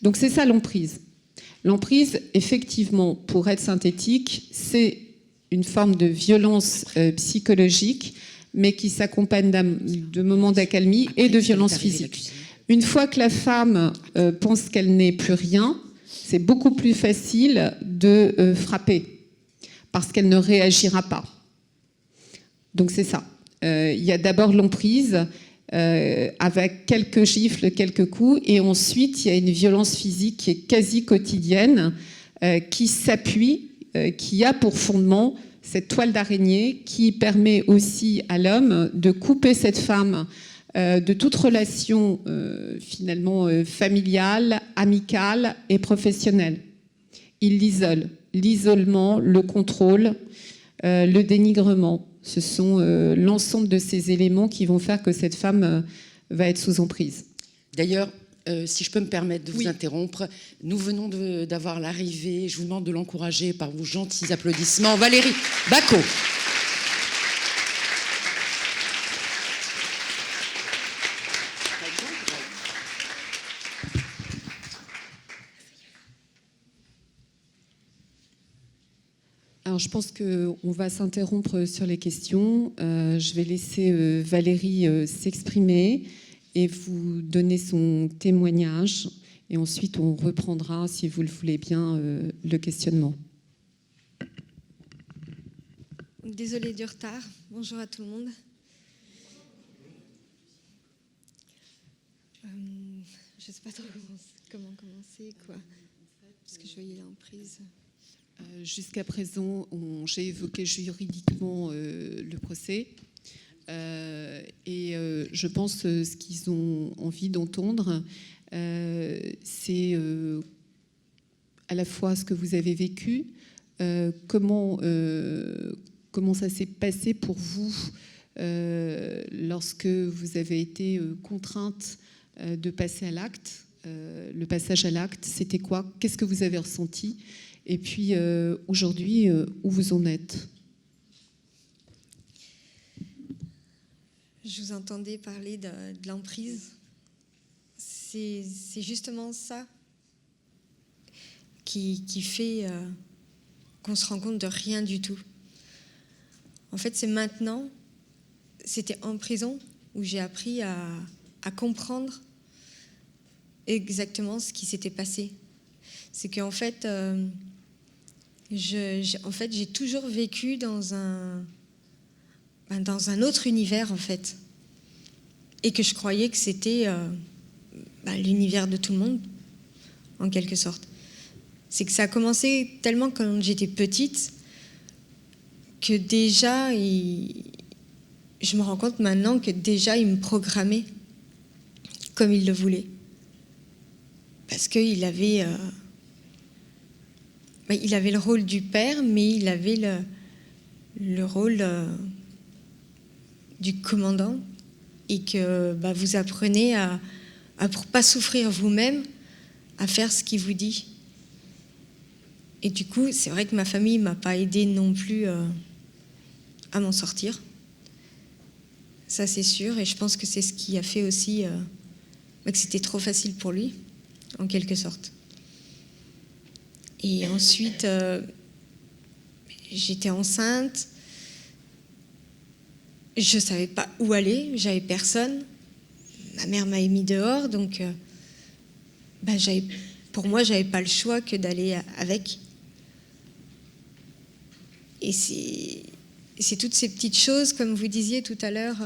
Donc c'est ça l'emprise. L'emprise, effectivement, pour être synthétique, c'est une forme de violence psychologique, mais qui s'accompagne de moments d'accalmie et de violence physique. Une fois que la femme pense qu'elle n'est plus rien, c'est beaucoup plus facile de frapper, parce qu'elle ne réagira pas. Donc c'est ça. Il y a d'abord l'emprise, avec quelques gifles, quelques coups, et ensuite il y a une violence physique qui est quasi quotidienne, qui s'appuie, qui a pour fondement cette toile d'araignée qui permet aussi à l'homme de couper cette femme de toute relation finalement familiale, amicale et professionnelle. Il l'isole. L'isolement, le contrôle, le dénigrement. Ce sont l'ensemble de ces éléments qui vont faire que cette femme va être sous emprise. D'ailleurs, si je peux me permettre de vous interrompre, nous venons d'avoir l'arrivée, je vous demande de l'encourager par vos gentils applaudissements, Valérie Bacot. Alors, je pense qu'on va s'interrompre sur les questions. Je vais laisser Valérie s'exprimer et vous donner son témoignage. Et ensuite, on reprendra, si vous le voulez bien, le questionnement. Désolée du retard. Bonjour à tout le monde. Je ne sais pas trop comment commencer, quoi. Parce que je voyais l'emprise. Jusqu'à présent, j'ai évoqué juridiquement le procès. Et je pense ce qu'ils ont envie d'entendre, c'est à la fois ce que vous avez vécu, comment ça s'est passé pour vous lorsque vous avez été contrainte de passer à l'acte. Le passage à l'acte, c'était quoi? Qu'est-ce que vous avez ressenti? Et puis aujourd'hui, où vous en êtes? Je vous entendais parler de l'emprise. C'est justement ça qui fait qu'on se rend compte de rien du tout. En fait, c'est maintenant, c'était en prison où j'ai appris à comprendre exactement ce qui s'était passé. C'est qu'en fait, j'ai toujours vécu dans un autre univers, en fait. Et que je croyais que c'était l'univers de tout le monde, en quelque sorte. C'est que ça a commencé tellement quand j'étais petite que déjà, je me rends compte maintenant que déjà, il me programmait comme il le voulait. Parce qu'il avait... il avait le rôle du père, mais il avait le rôle du commandant, et que vous apprenez à pour pas souffrir vous-même, à faire ce qu'il vous dit. Et du coup, c'est vrai que ma famille ne m'a pas aidée non plus à m'en sortir. Ça, c'est sûr. Et je pense que c'est ce qui a fait aussi que c'était trop facile pour lui, en quelque sorte. Et ensuite, j'étais enceinte. Je ne savais pas où aller. J'avais personne. Ma mère m'avait mis dehors. Donc, pour moi, je n'avais pas le choix que d'aller avec. Et c'est toutes ces petites choses, comme vous disiez tout à l'heure,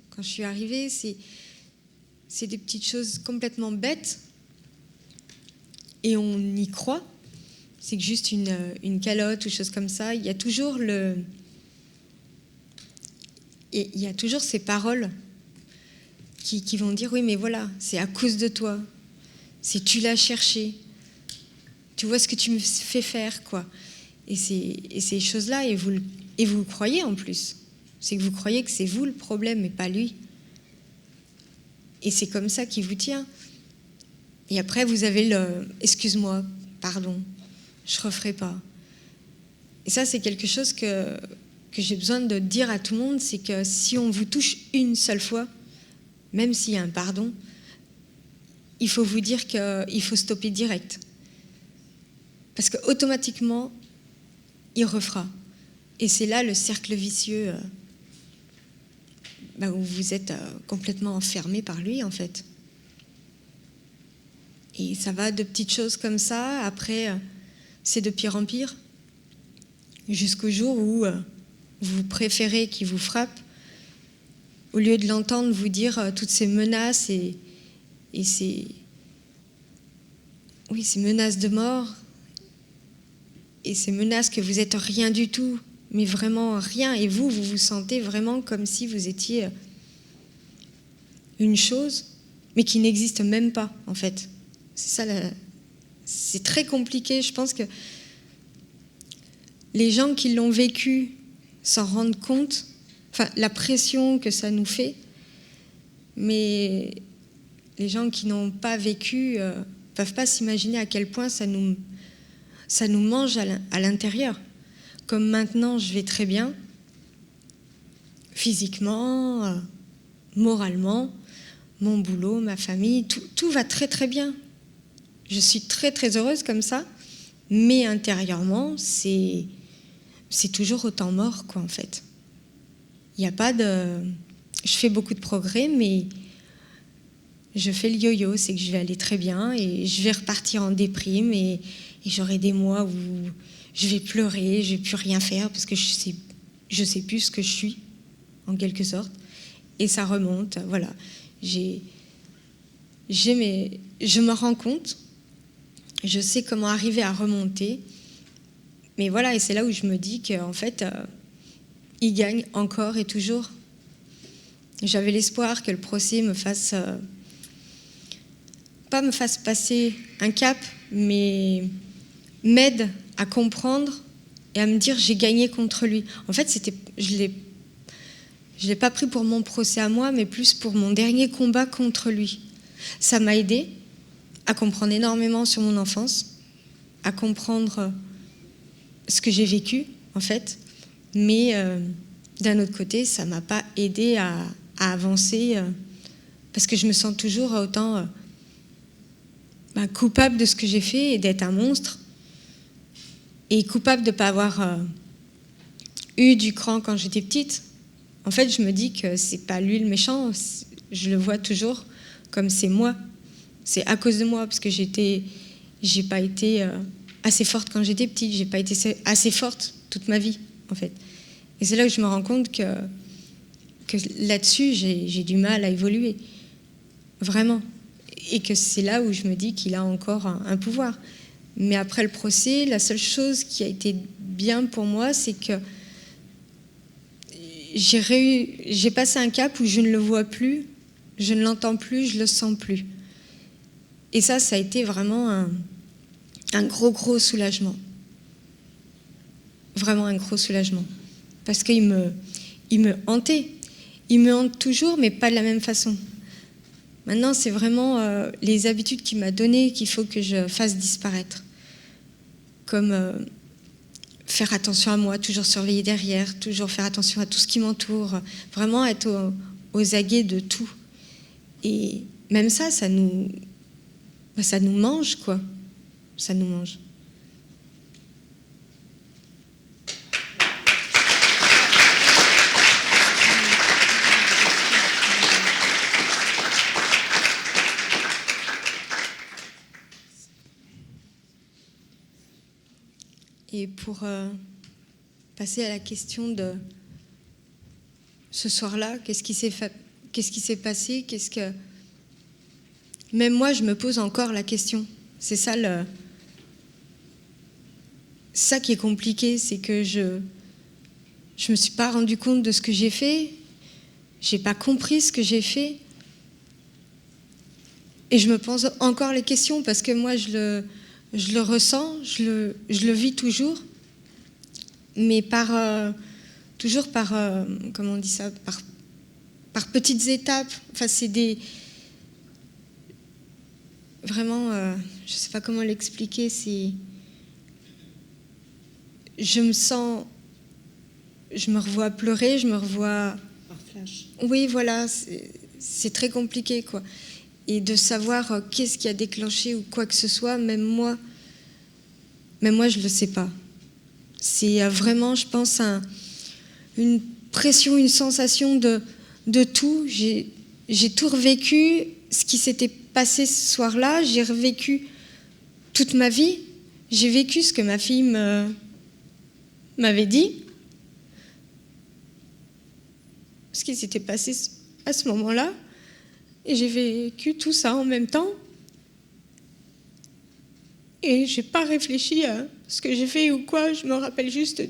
quand je suis arrivée, c'est des petites choses complètement bêtes. Et on y croit. C'est que juste une calotte ou chose comme ça. Il y a toujours ces paroles qui vont dire « Oui, mais voilà, c'est à cause de toi. C'est tu l'as cherché. Tu vois ce que tu me fais faire, quoi. » Et ces choses-là, et vous le croyez en plus. C'est que vous croyez que c'est vous le problème et pas lui. Et c'est comme ça qu'il vous tient. Et après, vous avez « Excuse-moi, pardon, je ne referai pas. » Et ça, c'est quelque chose que j'ai besoin de dire à tout le monde, c'est que si on vous touche une seule fois, même s'il y a un pardon, il faut vous dire qu'il faut stopper direct. Parce qu'automatiquement, il refera. Et c'est là le cercle vicieux où vous êtes complètement enfermé par lui, en fait. Et ça va de petites choses comme ça. Après, c'est de pire en pire. Jusqu'au jour où vous préférez qu'il vous frappe, au lieu de l'entendre vous dire toutes ces menaces et ces menaces de mort, et ces menaces que vous êtes rien du tout, mais vraiment rien, et vous vous sentez vraiment comme si vous étiez une chose, mais qui n'existe même pas, en fait. C'est ça, c'est très compliqué. Je pense que les gens qui l'ont vécu s'en rendent compte, enfin, la pression que ça nous fait, mais les gens qui n'ont pas vécu ne peuvent pas s'imaginer à quel point ça nous mange à l'intérieur. Comme maintenant, je vais très bien, physiquement, moralement, mon boulot, ma famille, tout va très très bien. Je suis très très heureuse comme ça, mais intérieurement, c'est toujours autant mort, quoi, en fait. Il n'y a pas de... Je fais beaucoup de progrès, mais je fais le yo-yo, c'est que je vais aller très bien et je vais repartir en déprime et j'aurai des mois où je vais pleurer, je ne vais plus rien faire parce que je sais plus ce que je suis, en quelque sorte. Et ça remonte, voilà. Je me rends compte, je sais comment arriver à remonter, mais voilà, et c'est là où je me dis qu'en fait, il gagne encore et toujours. J'avais l'espoir que le procès me fasse... pas me fasse passer un cap, mais m'aide à comprendre et à me dire j'ai gagné contre lui. En fait, je l'ai pas pris pour mon procès à moi, mais plus pour mon dernier combat contre lui. Ça m'a aidé à comprendre énormément sur mon enfance, à comprendre ce que j'ai vécu, en fait. Mais d'un autre côté, ça m'a pas aidé à avancer parce que je me sens toujours autant coupable de ce que j'ai fait et d'être un monstre et coupable de ne pas avoir eu du cran quand j'étais petite. En fait, je me dis que c'est pas lui le méchant, je le vois toujours comme c'est moi. C'est à cause de moi, parce que j'ai pas été assez forte quand j'étais petite, j'ai pas été assez forte toute ma vie, en fait. Et c'est là que je me rends compte que là-dessus, j'ai du mal à évoluer, vraiment. Et que c'est là où je me dis qu'il a encore un pouvoir. Mais après le procès, la seule chose qui a été bien pour moi, c'est que j'ai passé un cap où je ne le vois plus, je ne l'entends plus, je ne le sens plus. Et ça a été vraiment un gros soulagement. Vraiment un gros soulagement. Parce qu'il me hantait. Il me hante toujours, mais pas de la même façon. Maintenant, c'est vraiment les habitudes qu'il m'a données qu'il faut que je fasse disparaître. comme faire attention à moi, toujours surveiller derrière, toujours faire attention à tout ce qui m'entoure, vraiment être aux aguets de tout. Et même ça, ça nous mange, quoi. Ça nous mange. Et pour passer à la question de ce soir-là, qu'est-ce qui s'est passé, même moi, je me pose encore la question. C'est ça ça qui est compliqué, c'est que je me suis pas rendu compte de ce que j'ai fait, j'ai pas compris ce que j'ai fait, et je me pose encore les questions parce que moi, je le ressens, je le vis toujours, mais toujours par comment on dit ça, par petites étapes. Enfin, c'est vraiment, je sais pas comment l'expliquer. Je me revois pleurer, je me revois. Par flash. Oui, voilà, c'est très compliqué, quoi. Et de savoir qu'est-ce qui a déclenché ou quoi que ce soit, même moi, je ne le sais pas. C'est vraiment, je pense, une pression, une sensation de tout. J'ai tout revécu, ce qui s'était passé ce soir-là, j'ai revécu toute ma vie. J'ai vécu ce que ma fille m'avait dit, ce qui s'était passé à ce moment-là. Et j'ai vécu tout ça en même temps. Et je n'ai pas réfléchi à ce que j'ai fait ou quoi. Je me rappelle juste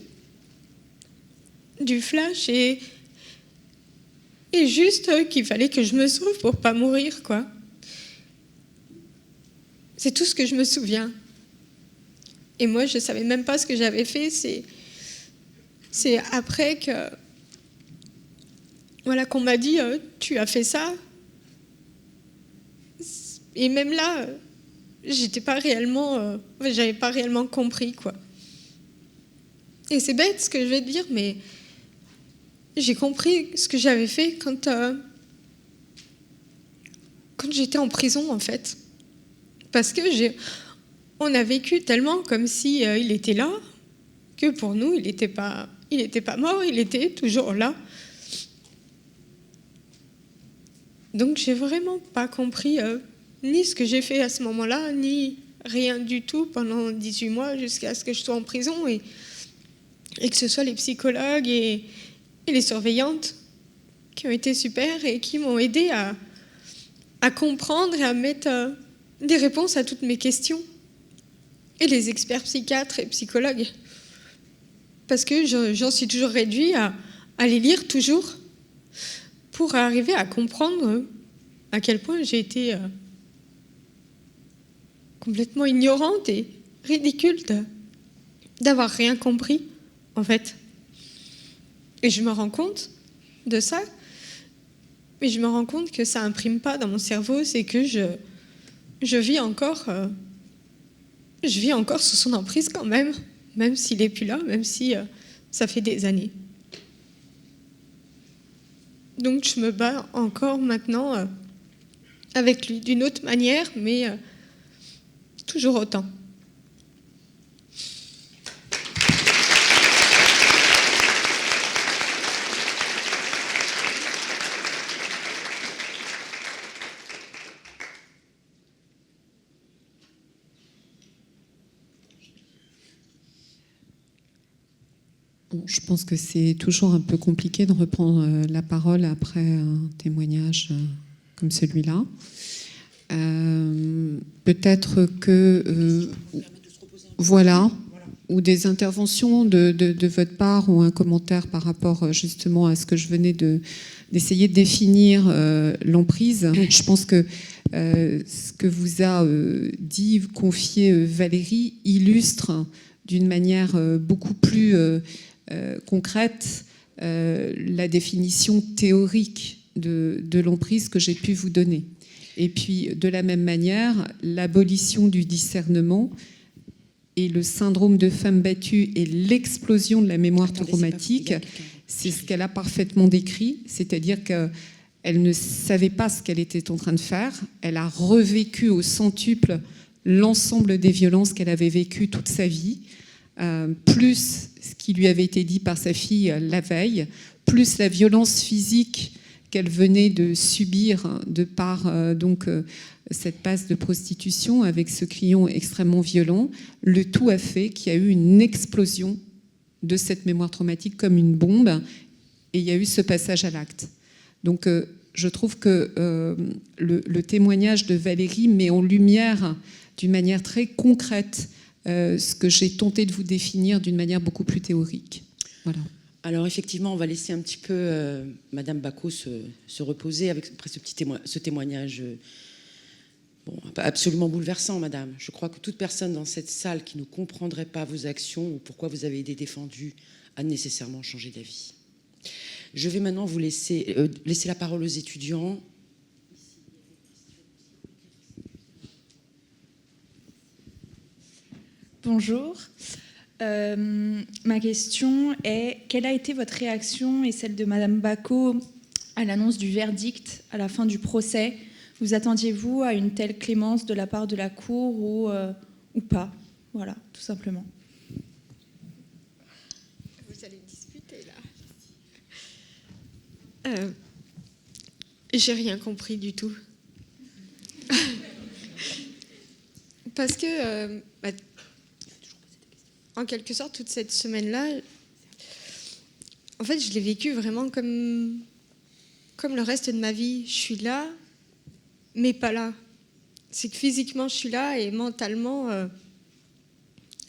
du flash et juste qu'il fallait que je me sauve pour ne pas mourir, quoi. C'est tout ce que je me souviens. Et moi, je ne savais même pas ce que j'avais fait. C'est après que, voilà, qu'on m'a dit tu as fait ça. Et même là, j'avais pas réellement compris, quoi. Et c'est bête ce que je vais te dire, mais j'ai compris ce que j'avais fait quand j'étais en prison, en fait. Parce que on a vécu tellement comme si il était là, que pour nous, il n'était pas mort, il était toujours là. Donc j'ai vraiment pas compris ni ce que j'ai fait à ce moment-là, ni rien du tout pendant 18 mois jusqu'à ce que je sois en prison et que ce soit les psychologues et les surveillantes qui ont été super et qui m'ont aidé à comprendre et à mettre des réponses à toutes mes questions. Et les experts psychiatres et psychologues. Parce que j'en suis toujours réduite à les lire toujours pour arriver à comprendre à quel point j'ai été complètement ignorante et ridicule d'avoir rien compris, en fait. Et je me rends compte de ça, mais je me rends compte que ça imprime pas dans mon cerveau, c'est que je vis encore sous son emprise quand même s'il n'est plus là, même si ça fait des années. Donc je me bats encore maintenant avec lui d'une autre manière, mais toujours autant. Je pense que c'est toujours un peu compliqué de reprendre la parole après un témoignage comme celui-là. Peut-être que, voilà, ou des interventions de votre part ou un commentaire par rapport justement à ce que je venais d'essayer de définir l'emprise. Je pense que ce que vous a dit, confié Valérie, illustre d'une manière beaucoup plus concrète la définition théorique de l'emprise que j'ai pu vous donner. Et puis, de la même manière, l'abolition du discernement et le syndrome de femme battue et l'explosion de la mémoire Attendez, traumatique, c'est pas- c'est ce qu'elle a parfaitement décrit, c'est-à-dire qu'elle ne savait pas ce qu'elle était en train de faire, elle a revécu au centuple l'ensemble des violences qu'elle avait vécues toute sa vie, plus ce qui lui avait été dit par sa fille la veille, plus la violence physique qu'elle venait de subir de par cette passe de prostitution avec ce client extrêmement violent. Le tout a fait qu'il y a eu une explosion de cette mémoire traumatique comme une bombe, et il y a eu ce passage à l'acte. Donc je trouve que le témoignage de Valérie met en lumière d'une manière très concrète ce que j'ai tenté de vous définir d'une manière beaucoup plus théorique. Voilà. Alors effectivement, on va laisser un petit peu Madame Bacot se reposer après ce témoignage absolument bouleversant, Madame. Je crois que toute personne dans cette salle qui ne comprendrait pas vos actions ou pourquoi vous avez été défendue a nécessairement changé d'avis. Je vais maintenant vous laisser la parole aux étudiants. Bonjour. Ma question est, quelle a été votre réaction et celle de Madame Bacot à l'annonce du verdict à la fin du procès? Vous attendiez-vous à une telle clémence de la part de la Cour ou pas? Voilà, tout simplement. Vous allez discuter là. J'ai rien compris du tout. Parce que, en quelque sorte, toute cette semaine-là, en fait, je l'ai vécu vraiment comme le reste de ma vie. Je suis là, mais pas là. C'est que physiquement, je suis là et mentalement,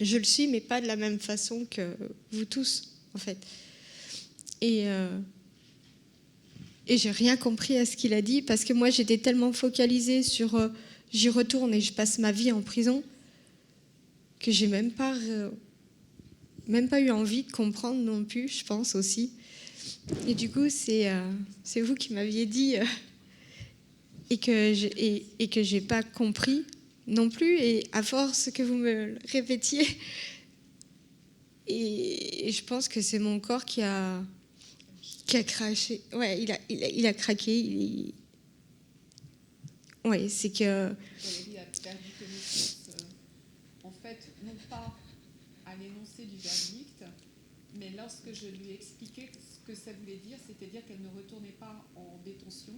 je le suis, mais pas de la même façon que vous tous, en fait. Et j'ai rien compris à ce qu'il a dit, parce que moi, j'étais tellement focalisée sur j'y retourne et je passe ma vie en prison que j'ai même pas eu envie de comprendre non plus, je pense aussi. Et du coup, c'est vous qui m'aviez dit et que j'ai pas compris non plus. Et à force que vous me le répétiez, et je pense que c'est mon corps qui a craché. Ouais, il a craqué. Ouais, c'est que. Valérie a perdu connaissance, en fait, non pas à l'énoncé du verdict, mais lorsque je lui ai expliqué ce que ça voulait dire, c'est-à-dire qu'elle ne retournait pas en détention,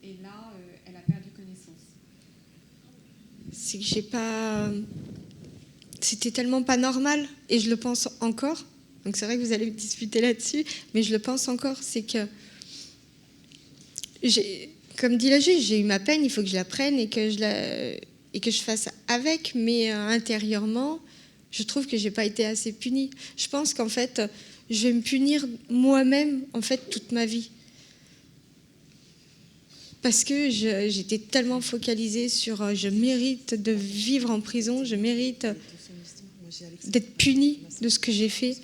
et là, elle a perdu connaissance. C'est que j'ai pas. C'était tellement pas normal, et je le pense encore. Donc c'est vrai que vous allez me disputer là-dessus, mais je le pense encore. C'est que. Comme dit la juge, j'ai eu ma peine, il faut que je la prenne et que je fasse avec, mais intérieurement, je trouve que j'ai pas été assez punie. Je pense qu'en fait, je vais me punir moi-même en fait toute ma vie. Parce que j'étais tellement focalisée sur je mérite de vivre en prison, je mérite d'être punie de ce que j'ai fait.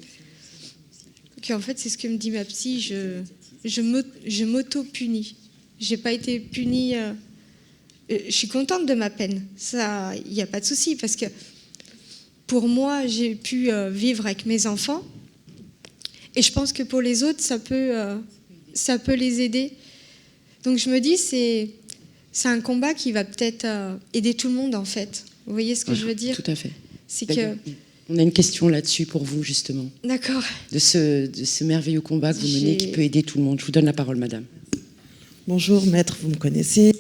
Qu'en fait, c'est ce que me dit ma psy, je m'auto-punis. J'ai pas été punie. Je suis contente de ma peine. Ça, il n'y a pas de souci, parce que pour moi, j'ai pu vivre avec mes enfants, et je pense que pour les autres, ça peut les aider. Donc je me dis, c'est un combat qui va peut-être aider tout le monde, en fait. Vous voyez ce que je veux dire? Tout à fait. C'est que. On a une question là-dessus pour vous, justement. D'accord. De ce merveilleux combat que vous menez qui peut aider tout le monde. Je vous donne la parole, madame. Bonjour, maître, vous me connaissez.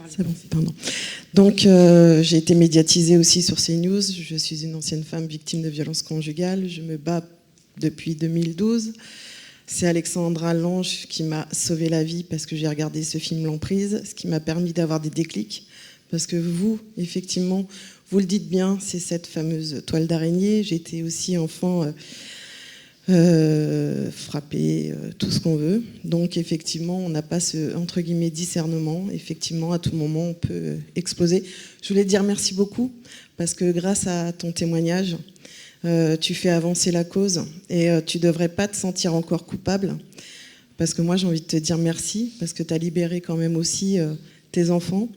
C'est bon, pardon. Donc, j'ai été médiatisée aussi sur CNews. Je suis une ancienne femme victime de violences conjugales. Je me bats depuis 2012. C'est Alexandra Lange qui m'a sauvé la vie parce que j'ai regardé ce film L'Emprise, ce qui m'a permis d'avoir des déclics. Parce que vous, effectivement, vous le dites bien, c'est cette fameuse toile d'araignée. J'étais aussi enfant frappée, tout ce qu'on veut. Donc, effectivement, on n'a pas ce, entre guillemets, discernement. Effectivement, à tout moment, on peut exploser. Je voulais te dire merci beaucoup parce que grâce à ton témoignage, tu fais avancer la cause et tu ne devrais pas te sentir encore coupable. Parce que moi, j'ai envie de te dire merci parce que tu as libéré quand même aussi tes enfants,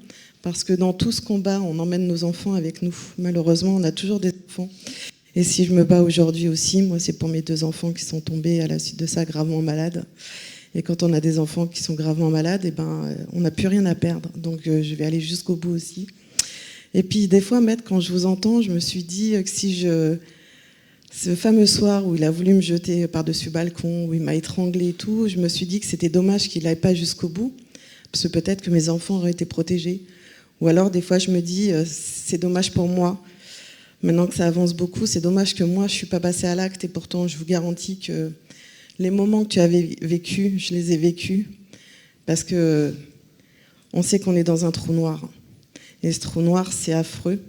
parce que dans tout ce combat, on emmène nos enfants avec nous. Malheureusement, on a toujours des enfants. Et si je me bats aujourd'hui aussi, moi, c'est pour mes 2 enfants qui sont tombés à la suite de ça gravement malades. Et quand on a des enfants qui sont gravement malades, on n'a plus rien à perdre. Donc, je vais aller jusqu'au bout aussi. Et puis, des fois, Maître, quand je vous entends, je me suis dit que ce fameux soir où il a voulu me jeter par-dessus le balcon, où il m'a étranglé et tout, je me suis dit que c'était dommage qu'il n'aille pas jusqu'au bout, parce que peut-être que mes enfants auraient été protégés. Ou alors, des fois, je me dis, c'est dommage pour moi. Maintenant que ça avance beaucoup, c'est dommage que moi, je ne suis pas passée à l'acte, et pourtant, je vous garantis que les moments que tu avais vécus, je les ai vécus, parce que on sait qu'on est dans un trou noir. Et ce trou noir, c'est affreux.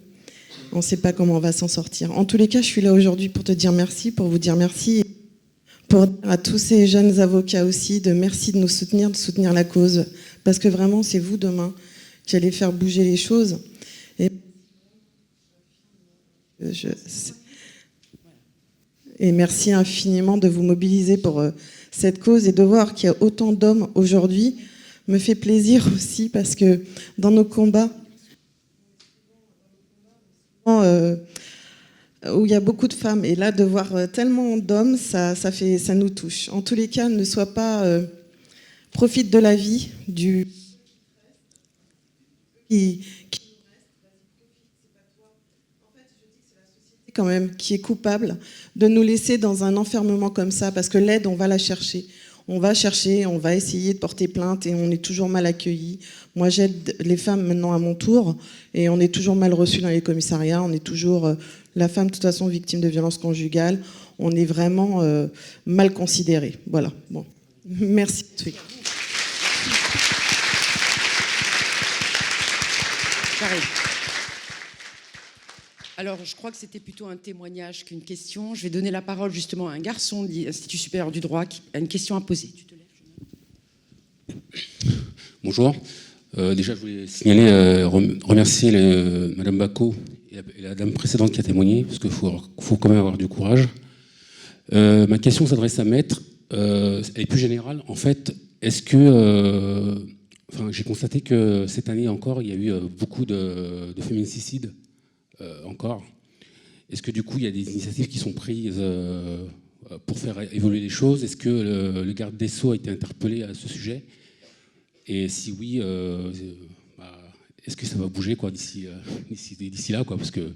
On ne sait pas comment on va s'en sortir. En tous les cas, je suis là aujourd'hui pour te dire merci, pour vous dire merci, pour dire à tous ces jeunes avocats aussi merci de nous soutenir, de soutenir la cause, parce que vraiment, c'est vous demain qui allez faire bouger les choses. Et merci infiniment de vous mobiliser pour cette cause, et de voir qu'il y a autant d'hommes aujourd'hui me fait plaisir aussi, parce que dans nos combats, où il y a beaucoup de femmes, et là de voir tellement d'hommes, ça nous touche. En tous les cas, ne sois pas profite de la vie quand même, qui est coupable de nous laisser dans un enfermement comme ça, parce que l'aide, on va la chercher. On va chercher, on va essayer de porter plainte, et on est toujours mal accueillis. Moi, j'aide les femmes maintenant à mon tour, et on est toujours mal reçus dans les commissariats. On est toujours, la femme, de toute façon, victime de violences conjugales. On est vraiment mal considérés. Voilà. Bon. Merci. Pareil. Alors, je crois que c'était plutôt un témoignage qu'une question. Je vais donner la parole justement à un garçon de l'Institut supérieur du droit qui a une question à poser. Tu te lèves, Bonjour. Déjà, je voulais signaler, remercier Madame Bacot et la dame précédente qui a témoigné, parce qu'il faut quand même avoir du courage. Ma question s'adresse à Maître. Elle est plus générale. En fait, est-ce que... j'ai constaté que cette année encore, il y a eu beaucoup de féminicides. Encore. Est-ce que du coup il y a des initiatives qui sont prises pour faire évoluer les choses? Est-ce que le garde des Sceaux a été interpellé à ce sujet? Et si oui, est-ce que ça va bouger d'ici là, parce que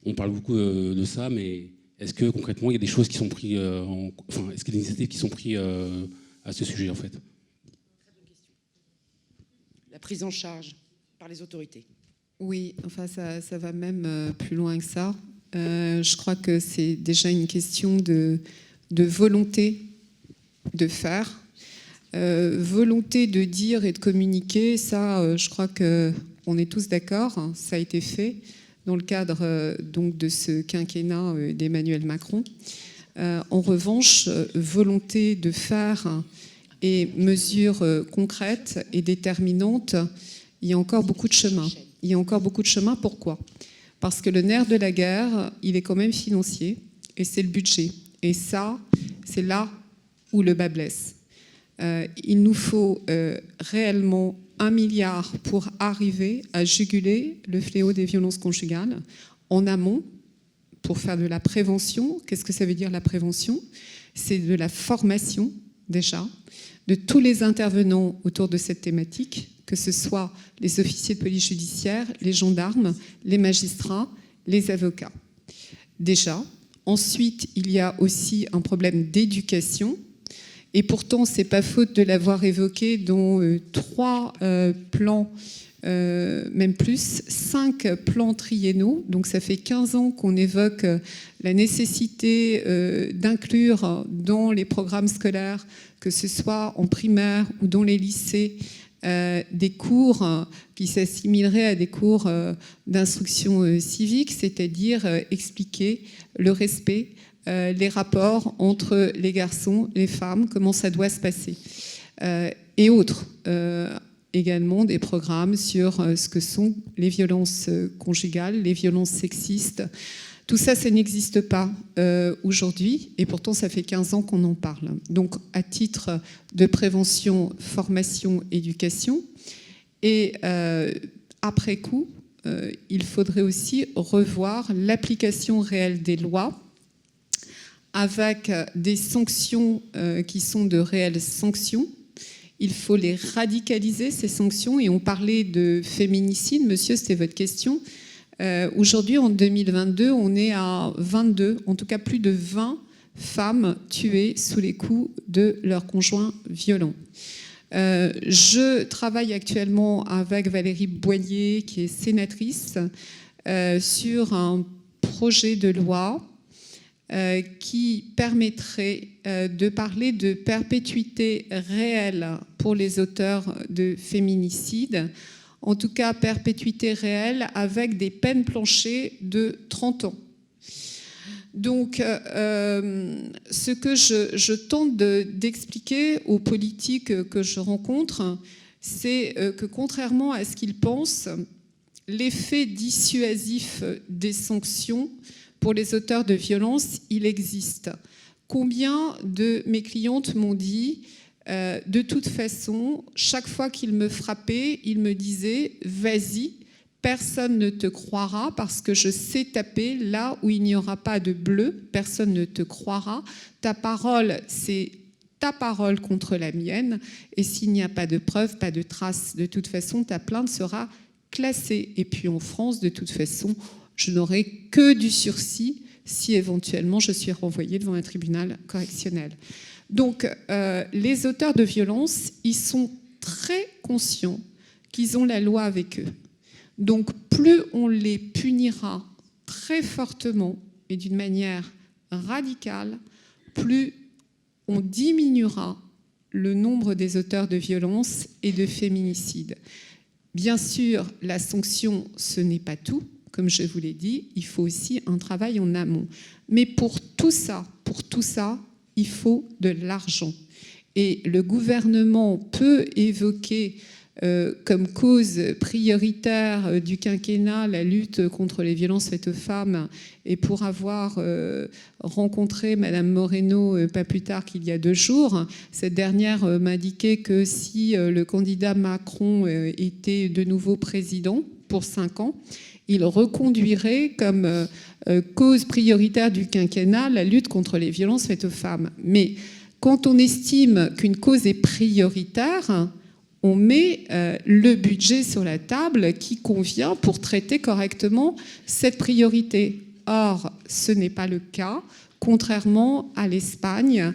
on parle beaucoup de ça, mais est-ce que concrètement il y a des choses qui sont prises est-ce qu'il y a des initiatives qui sont prises à ce sujet en fait? La prise en charge par les autorités. Oui, ça va même plus loin que ça. Je crois que c'est déjà une question de volonté de faire, volonté de dire et de communiquer. Ça, je crois qu'on est tous d'accord. Ça a été fait dans le cadre donc de ce quinquennat d'Emmanuel Macron. En revanche, volonté de faire et mesures concrètes et déterminantes, il y a encore beaucoup de chemin. Il y a encore beaucoup de chemin. Pourquoi? Parce que le nerf de la guerre, il est quand même financier, et c'est le budget. Et ça, c'est là où le bas blesse. Il nous faut réellement 1 milliard pour arriver à juguler le fléau des violences conjugales en amont, pour faire de la prévention. Qu'est-ce que ça veut dire la prévention? C'est de la formation déjà, de tous les intervenants autour de cette thématique, que ce soit les officiers de police judiciaire, les gendarmes, les magistrats, les avocats. Déjà. Ensuite, il y a aussi un problème d'éducation. Et pourtant, ce n'est pas faute de l'avoir évoqué dans 3 plans, même plus, 5 plans triennaux. Donc ça fait 15 ans qu'on évoque la nécessité d'inclure dans les programmes scolaires, que ce soit en primaire ou dans les lycées, des cours qui s'assimileraient à des cours d'instruction civique, c'est-à-dire expliquer le respect, les rapports entre les garçons, les femmes, comment ça doit se passer. Et autres, également des programmes sur ce que sont les violences conjugales, les violences sexistes. Tout ça, ça n'existe pas aujourd'hui, et pourtant ça fait 15 ans qu'on en parle. Donc à titre de prévention, formation, éducation, Et après coup, il faudrait aussi revoir l'application réelle des lois avec des sanctions qui sont de réelles sanctions. Il faut les radicaliser, ces sanctions. Et on parlait de féminicide, monsieur, c'était votre question. Aujourd'hui, en 2022, on est à 22, en tout cas plus de 20 femmes tuées sous les coups de leur conjoint violent. Je travaille actuellement avec Valérie Boyer, qui est sénatrice, sur un projet de loi qui permettrait de parler de perpétuité réelle pour les auteurs de féminicide, en tout cas perpétuité réelle avec des peines planchers de 30 ans. Donc, ce que je tente d'expliquer aux politiques que je rencontre, c'est que contrairement à ce qu'ils pensent, l'effet dissuasif des sanctions pour les auteurs de violences, il existe. Combien de mes clientes m'ont dit, de toute façon, chaque fois qu'ils me frappaient, ils me disaient « vas-y ». Personne ne te croira parce que je sais taper là où il n'y aura pas de bleu. Personne ne te croira. Ta parole, c'est ta parole contre la mienne. Et s'il n'y a pas de preuves, pas de traces, de toute façon, ta plainte sera classée. Et puis en France, de toute façon, je n'aurai que du sursis si éventuellement je suis renvoyée devant un tribunal correctionnel. Donc, les auteurs de violences, ils sont très conscients qu'ils ont la loi avec eux. Donc, plus on les punira très fortement et d'une manière radicale, plus on diminuera le nombre des auteurs de violences et de féminicides. Bien sûr, la sanction, ce n'est pas tout. Comme je vous l'ai dit, il faut aussi un travail en amont. Mais pour tout ça, il faut de l'argent. Et le gouvernement peut évoquer comme cause prioritaire du quinquennat la lutte contre les violences faites aux femmes, et pour avoir rencontré Madame Moreno pas plus tard qu'il y a 2 jours, cette dernière m'indiquait que si le candidat Macron était de nouveau président pour 5 ans, il reconduirait comme cause prioritaire du quinquennat la lutte contre les violences faites aux femmes. Mais quand on estime qu'une cause est prioritaire, on met le budget sur la table qui convient pour traiter correctement cette priorité. Or, ce n'est pas le cas, contrairement à l'Espagne,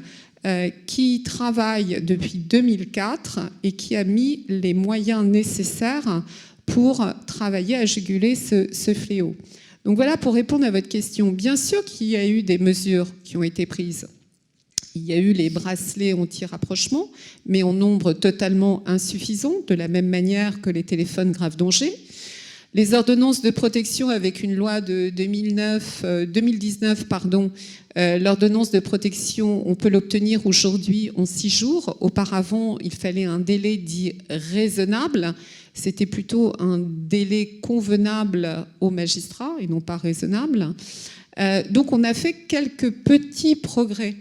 qui travaille depuis 2004 et qui a mis les moyens nécessaires pour travailler à juguler ce fléau. Donc voilà, pour répondre à votre question, bien sûr qu'il y a eu des mesures qui ont été prises. Il y a eu les bracelets anti-rapprochement, mais en nombre totalement insuffisant, de la même manière que les téléphones grave danger. Les ordonnances de protection avec une loi de 2019, l'ordonnance de protection, on peut l'obtenir aujourd'hui en 6 jours. Auparavant, il fallait un délai dit raisonnable. C'était plutôt un délai convenable aux magistrats et non pas raisonnable. Donc on a fait quelques petits progrès.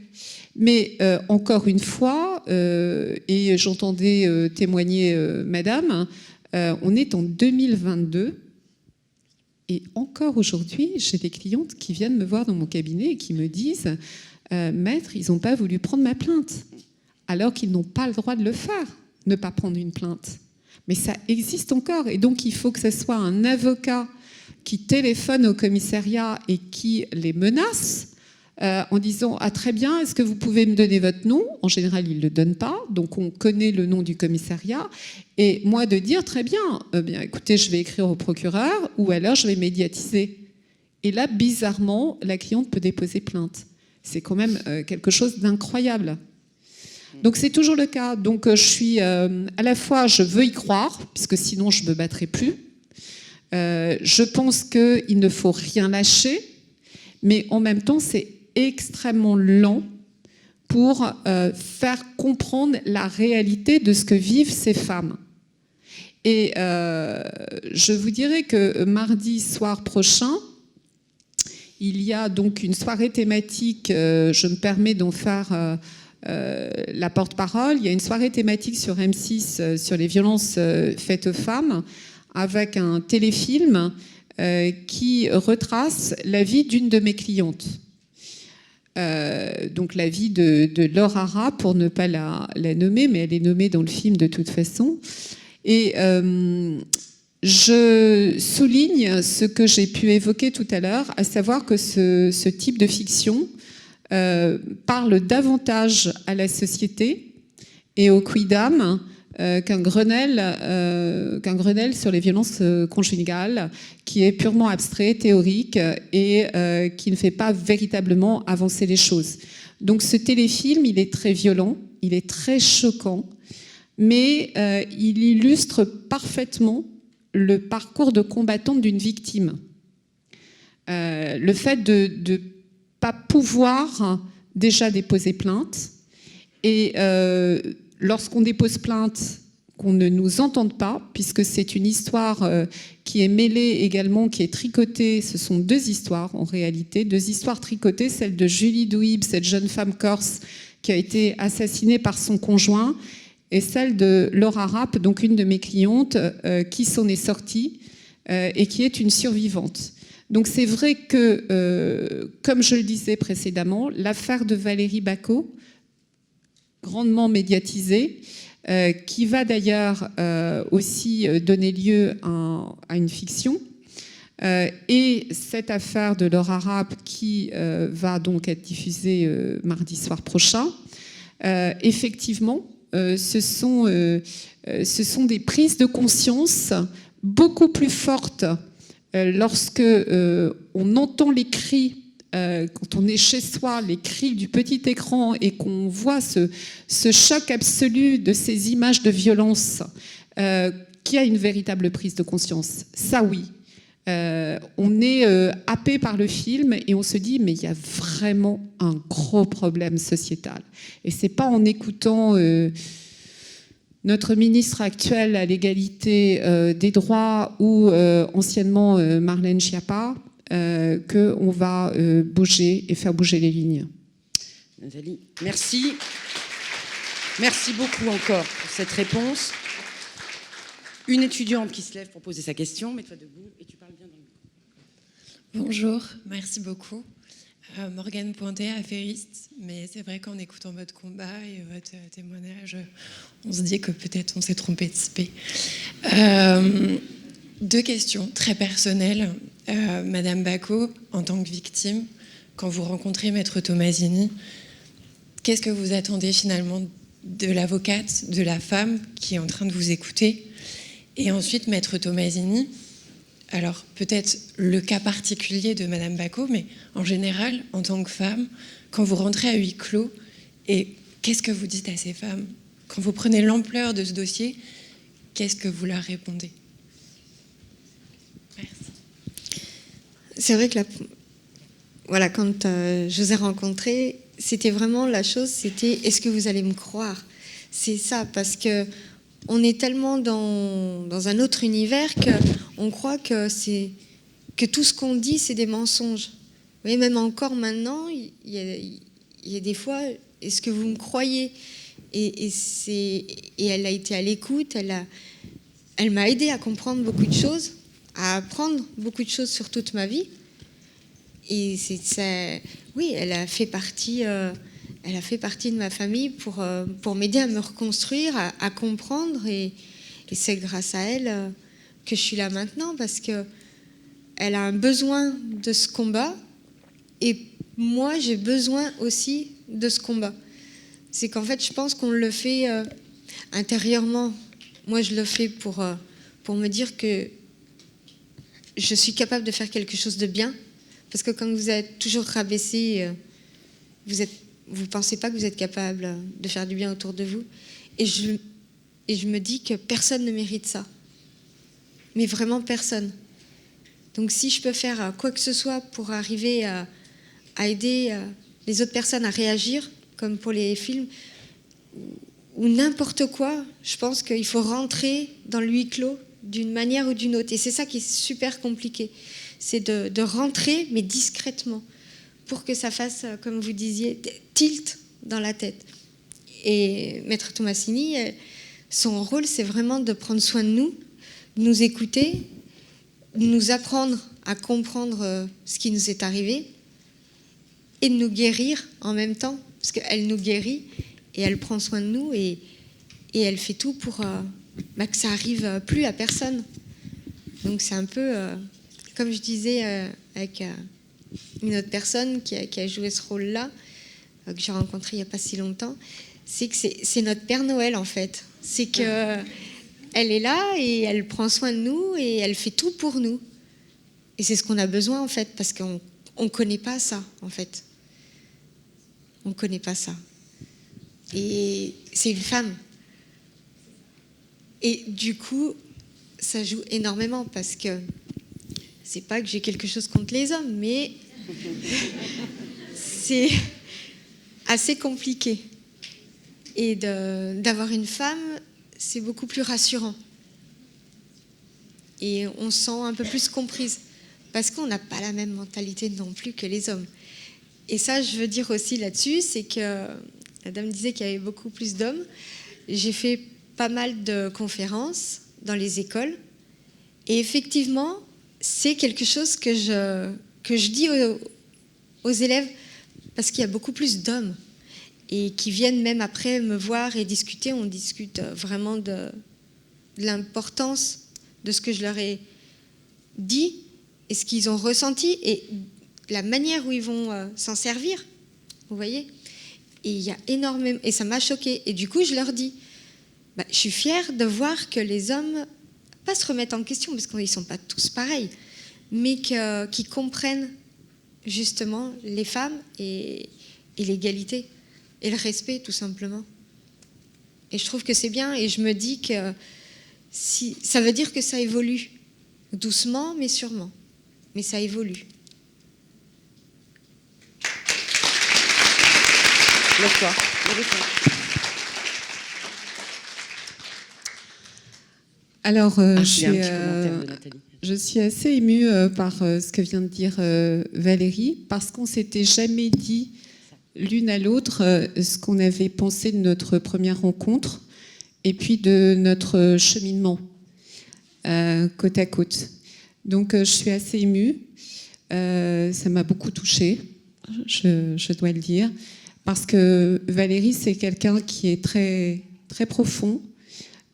Mais encore une fois, et j'entendais témoigner madame, on est en 2022 et encore aujourd'hui, j'ai des clientes qui viennent me voir dans mon cabinet et qui me disent « Maître, ils n'ont pas voulu prendre ma plainte », alors qu'ils n'ont pas le droit de le faire, ne pas prendre une plainte. Mais ça existe encore et donc il faut que ce soit un avocat qui téléphone au commissariat et qui les menace en disant « Ah très bien, est-ce que vous pouvez me donner votre nom ?» En général, ils ne le donnent pas, donc on connaît le nom du commissariat. Et moi de dire « Très bien, bien écoutez, je vais écrire au procureur ou alors je vais médiatiser. » Et là, bizarrement, la cliente peut déposer plainte. C'est quand même quelque chose d'incroyable. Donc c'est toujours le cas. Donc je suis à la fois, je veux y croire, puisque sinon je ne me battrai plus. Je pense qu'il ne faut rien lâcher, mais en même temps, c'est extrêmement lent pour faire comprendre la réalité de ce que vivent ces femmes. Et je vous dirais que mardi soir prochain, il y a donc une soirée thématique, je me permets d'en faire la porte-parole. Il y a une soirée thématique sur M6 sur les violences faites aux femmes, avec un téléfilm qui retrace la vie d'une de mes clientes. Donc la vie de Laure Harra, pour ne pas la nommer, mais elle est nommée dans le film de toute façon. Et je souligne ce que j'ai pu évoquer tout à l'heure, à savoir que ce type de fiction parle davantage à la société et au quidam qu'un Grenelle sur les violences conjugales, qui est purement abstrait, théorique et qui ne fait pas véritablement avancer les choses. Donc ce téléfilm, il est très violent, il est très choquant, mais il illustre parfaitement le parcours de combattante d'une victime. Le fait de ne pas pouvoir déjà déposer plainte, et lorsqu'on dépose plainte, qu'on ne nous entende pas, puisque c'est une histoire qui est mêlée également, qui est tricotée. Ce sont deux histoires en réalité, deux histoires tricotées, celle de Julie Douib, cette jeune femme corse qui a été assassinée par son conjoint, et celle de Laura Rapp, donc une de mes clientes, qui s'en est sortie et qui est une survivante. Donc c'est vrai que, comme je le disais précédemment, l'affaire de Valérie Bacot, grandement médiatisée, qui va d'ailleurs aussi donner lieu à une fiction, et cette affaire de Laura Rapp qui va donc être diffusée mardi soir prochain, effectivement, ce sont des prises de conscience beaucoup plus fortes lorsque on entend les cris, quand on est chez soi, les cris du petit écran, et qu'on voit ce choc absolu de ces images de violence, qui a une véritable prise de conscience. Ça, oui. On est happé par le film et on se dit, mais il y a vraiment un gros problème sociétal. Et c'est pas en écoutant notre ministre actuel à l'égalité des droits ou anciennement Marlène Schiappa qu'on va bouger et faire bouger les lignes. Nathalie, merci. Merci beaucoup encore pour cette réponse. Une étudiante qui se lève pour poser sa question. Mets-toi debout et tu parles bien dans le micro. Bonjour, merci beaucoup. Morgane Pointet, affairiste, mais c'est vrai qu'en écoutant votre combat et votre témoignage, on se dit que peut-être on s'est trompé de spé. Deux questions très personnelles. Madame Bacot, en tant que victime, quand vous rencontrez Maître Tomasini, qu'est-ce que vous attendez finalement de l'avocate, de la femme qui est en train de vous écouter? Et ensuite, Maître Tomasini, alors peut-être le cas particulier de Madame Bacot, mais en général, en tant que femme, quand vous rentrez à huis clos, et qu'est-ce que vous dites à ces femmes? Quand vous prenez l'ampleur de ce dossier, qu'est-ce que vous leur répondez? Merci. C'est vrai que voilà, quand je vous ai rencontré, c'était vraiment la chose, c'était est-ce que vous allez me croire? C'est ça, parce que on est tellement dans un autre univers qu'on croit que tout ce qu'on dit, c'est des mensonges. Vous voyez, même encore maintenant, il y a des fois, est-ce que vous me croyez? Et elle a été à l'écoute, elle m'a aidé à comprendre beaucoup de choses, à apprendre beaucoup de choses sur toute ma vie. Et oui, elle a fait partie de ma famille pour m'aider à me reconstruire, à comprendre. Et c'est grâce à elle que je suis là maintenant, parce qu'elle a un besoin de ce combat. Et moi, j'ai besoin aussi de ce combat. C'est qu'en fait, je pense qu'on le fait intérieurement. Moi, je le fais pour me dire que je suis capable de faire quelque chose de bien. Parce que quand vous êtes toujours rabaissé, vous pensez pas que vous êtes capable de faire du bien autour de vous. Et je me dis que personne ne mérite ça. Mais vraiment personne. Donc si je peux faire quoi que ce soit pour arriver à aider les autres personnes à réagir, comme pour les films, ou n'importe quoi, je pense qu'il faut rentrer dans le huis clos d'une manière ou d'une autre. Et c'est ça qui est super compliqué. C'est de rentrer, mais discrètement, pour que ça fasse, comme vous disiez, tilt dans la tête. Et Maître Tomasini, son rôle, c'est vraiment de prendre soin de nous écouter, de nous apprendre à comprendre ce qui nous est arrivé et de nous guérir en même temps, parce qu'elle nous guérit et elle prend soin de nous et elle fait tout pour que ça arrive plus à personne. Donc c'est un peu, comme je disais avec une autre personne qui a joué ce rôle-là, que j'ai rencontré il n'y a pas si longtemps, c'est que c'est notre Père Noël en fait. C'est que elle est là et elle prend soin de nous et elle fait tout pour nous. Et c'est ce qu'on a besoin en fait, parce qu'on ne connaît pas ça en fait. On ne connaît pas ça. Et c'est une femme. Et du coup, ça joue énormément parce que c'est pas que j'ai quelque chose contre les hommes, mais c'est assez compliqué. Et d'avoir une femme, c'est beaucoup plus rassurant. Et on se sent un peu plus comprise parce qu'on n'a pas la même mentalité non plus que les hommes. Et ça, je veux dire aussi là-dessus, c'est que la dame disait qu'il y avait beaucoup plus d'hommes. J'ai fait pas mal de conférences dans les écoles. Et effectivement, c'est quelque chose que je dis aux élèves, parce qu'il y a beaucoup plus d'hommes et qui viennent même après me voir et discuter. On discute vraiment de l'importance de ce que je leur ai dit et ce qu'ils ont ressenti et la manière où ils vont s'en servir. Vous voyez ? Et il y a énormément... Et ça m'a choquée. Et du coup, je leur dis, je suis fière de voir que les hommes, pas se remettent en question, parce qu'ils ne sont pas tous pareils, mais qu'ils comprennent justement les femmes et l'égalité et le respect, tout simplement. Et je trouve que c'est bien, et je me dis que ça veut dire que ça évolue, doucement, mais sûrement. Mais ça évolue. Lève-toi. Alors, je suis assez émue par ce que vient de dire Valérie, parce qu'on ne s'était jamais dit l'une à l'autre ce qu'on avait pensé de notre première rencontre et puis de notre cheminement côte à côte. Donc, je suis assez émue. Ça m'a beaucoup touchée, je dois le dire, parce que Valérie, c'est quelqu'un qui est très, très profond,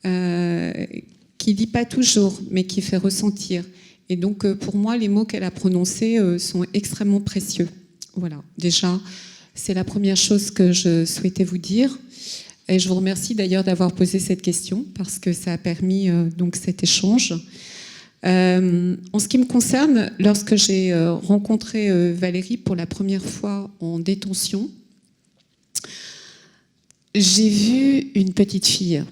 qui ne dit pas toujours, mais qui fait ressentir. Et donc, pour moi, les mots qu'elle a prononcés sont extrêmement précieux. Voilà, déjà, c'est la première chose que je souhaitais vous dire. Et je vous remercie d'ailleurs d'avoir posé cette question, parce que ça a permis donc cet échange. En ce qui me concerne, lorsque j'ai rencontré Valérie pour la première fois en détention, j'ai vu une petite fille.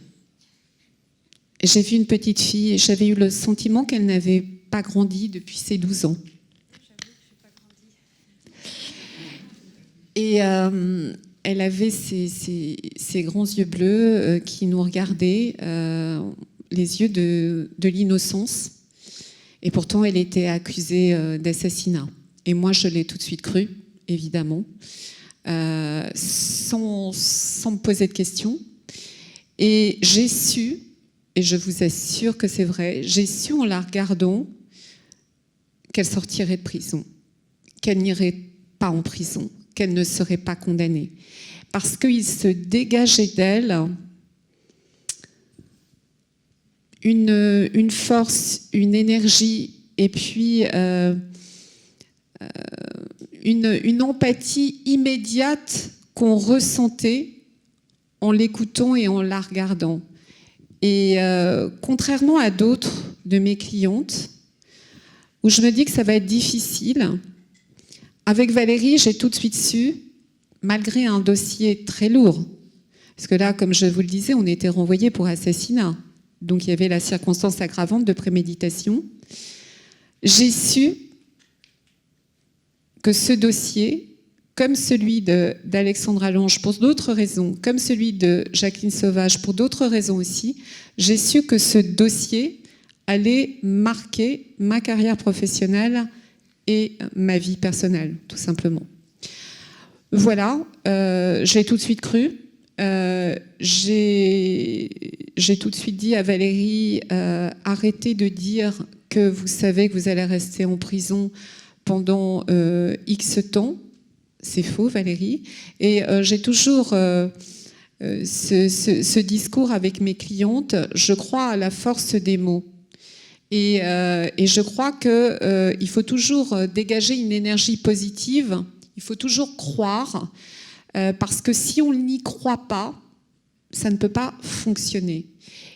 J'ai vu une petite fille et j'avais eu le sentiment qu'elle n'avait pas grandi depuis ses 12 ans. Et elle avait ces grands yeux bleus qui nous regardaient, les yeux de l'innocence. Et pourtant, elle était accusée d'assassinat. Et moi, je l'ai tout de suite cru, évidemment, sans me poser de questions. Et j'ai su, et je vous assure que c'est vrai, j'ai su en la regardant qu'elle sortirait de prison, qu'elle n'irait pas en prison, qu'elle ne serait pas condamnée. Parce qu'il se dégageait d'elle une force, une énergie, et puis une empathie immédiate qu'on ressentait en l'écoutant et en la regardant. Et contrairement à d'autres de mes clientes, où je me dis que ça va être difficile, avec Valérie, j'ai tout de suite su, malgré un dossier très lourd, parce que là, comme je vous le disais, on était renvoyés pour assassinat. Donc il y avait la circonstance aggravante de préméditation. J'ai su que ce dossier, comme celui d'Alexandra Lange pour d'autres raisons, comme celui de Jacqueline Sauvage pour d'autres raisons aussi, j'ai su que ce dossier allait marquer ma carrière professionnelle et ma vie personnelle, tout simplement. Voilà, j'ai tout de suite cru. j'ai tout de suite dit à Valérie, arrêtez de dire que vous savez que vous allez rester en prison pendant X temps. C'est faux, Valérie. Et j'ai toujours ce discours avec mes clientes. Je crois à la force des mots. Et je crois qu'il faut toujours dégager une énergie positive. Il faut toujours croire. Parce que si on n'y croit pas, ça ne peut pas fonctionner.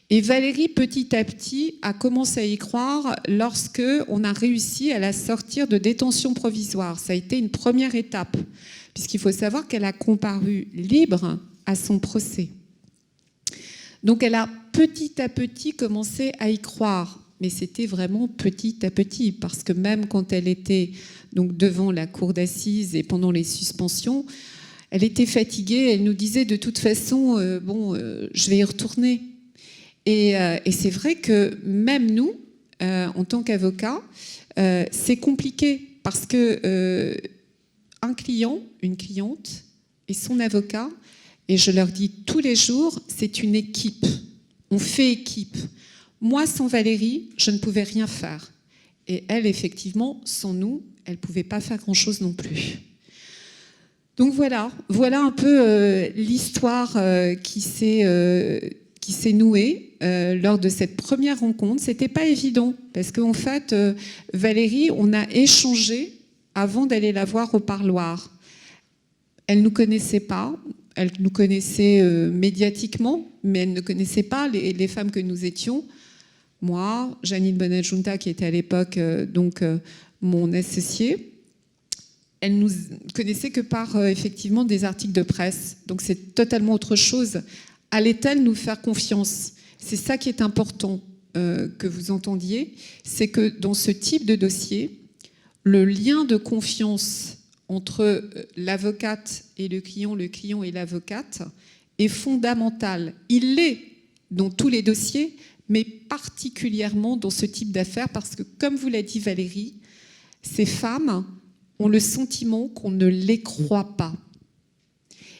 Et Valérie, petit à petit, a commencé à y croire lorsque on a réussi à la sortir de détention provisoire. Ça a été une première étape, puisqu'il faut savoir qu'elle a comparu libre à son procès. Donc elle a petit à petit commencé à y croire, mais c'était vraiment petit à petit, parce que même quand elle était donc devant la cour d'assises et pendant les suspensions, elle était fatiguée, elle nous disait de toute façon, je vais y retourner. Et c'est vrai que même nous, en tant qu'avocats, c'est compliqué parce que un client, une cliente et son avocat, et je leur dis tous les jours, c'est une équipe. On fait équipe. Moi, sans Valérie, je ne pouvais rien faire. Et elle, effectivement, sans nous, elle ne pouvait pas faire grand-chose non plus. Donc voilà un peu l'histoire qui s'est nouée lors de cette première rencontre. C'était pas évident parce qu'en fait, Valérie, on a échangé avant d'aller la voir au parloir. Elle nous connaissait pas, elle nous connaissait médiatiquement, mais elle ne connaissait pas les femmes que nous étions. Moi, Janine Bonadjunta, qui était à l'époque mon associée. Elle nous connaissait que par effectivement des articles de presse. Donc c'est totalement autre chose. Allait-elle nous faire confiance? C'est ça qui est important que vous entendiez. C'est que dans ce type de dossier, le lien de confiance entre l'avocate et le client et l'avocate est fondamental. Il l'est dans tous les dossiers, mais particulièrement dans ce type d'affaires parce que, comme vous l'a dit Valérie, ces femmes ont le sentiment qu'on ne les croit pas.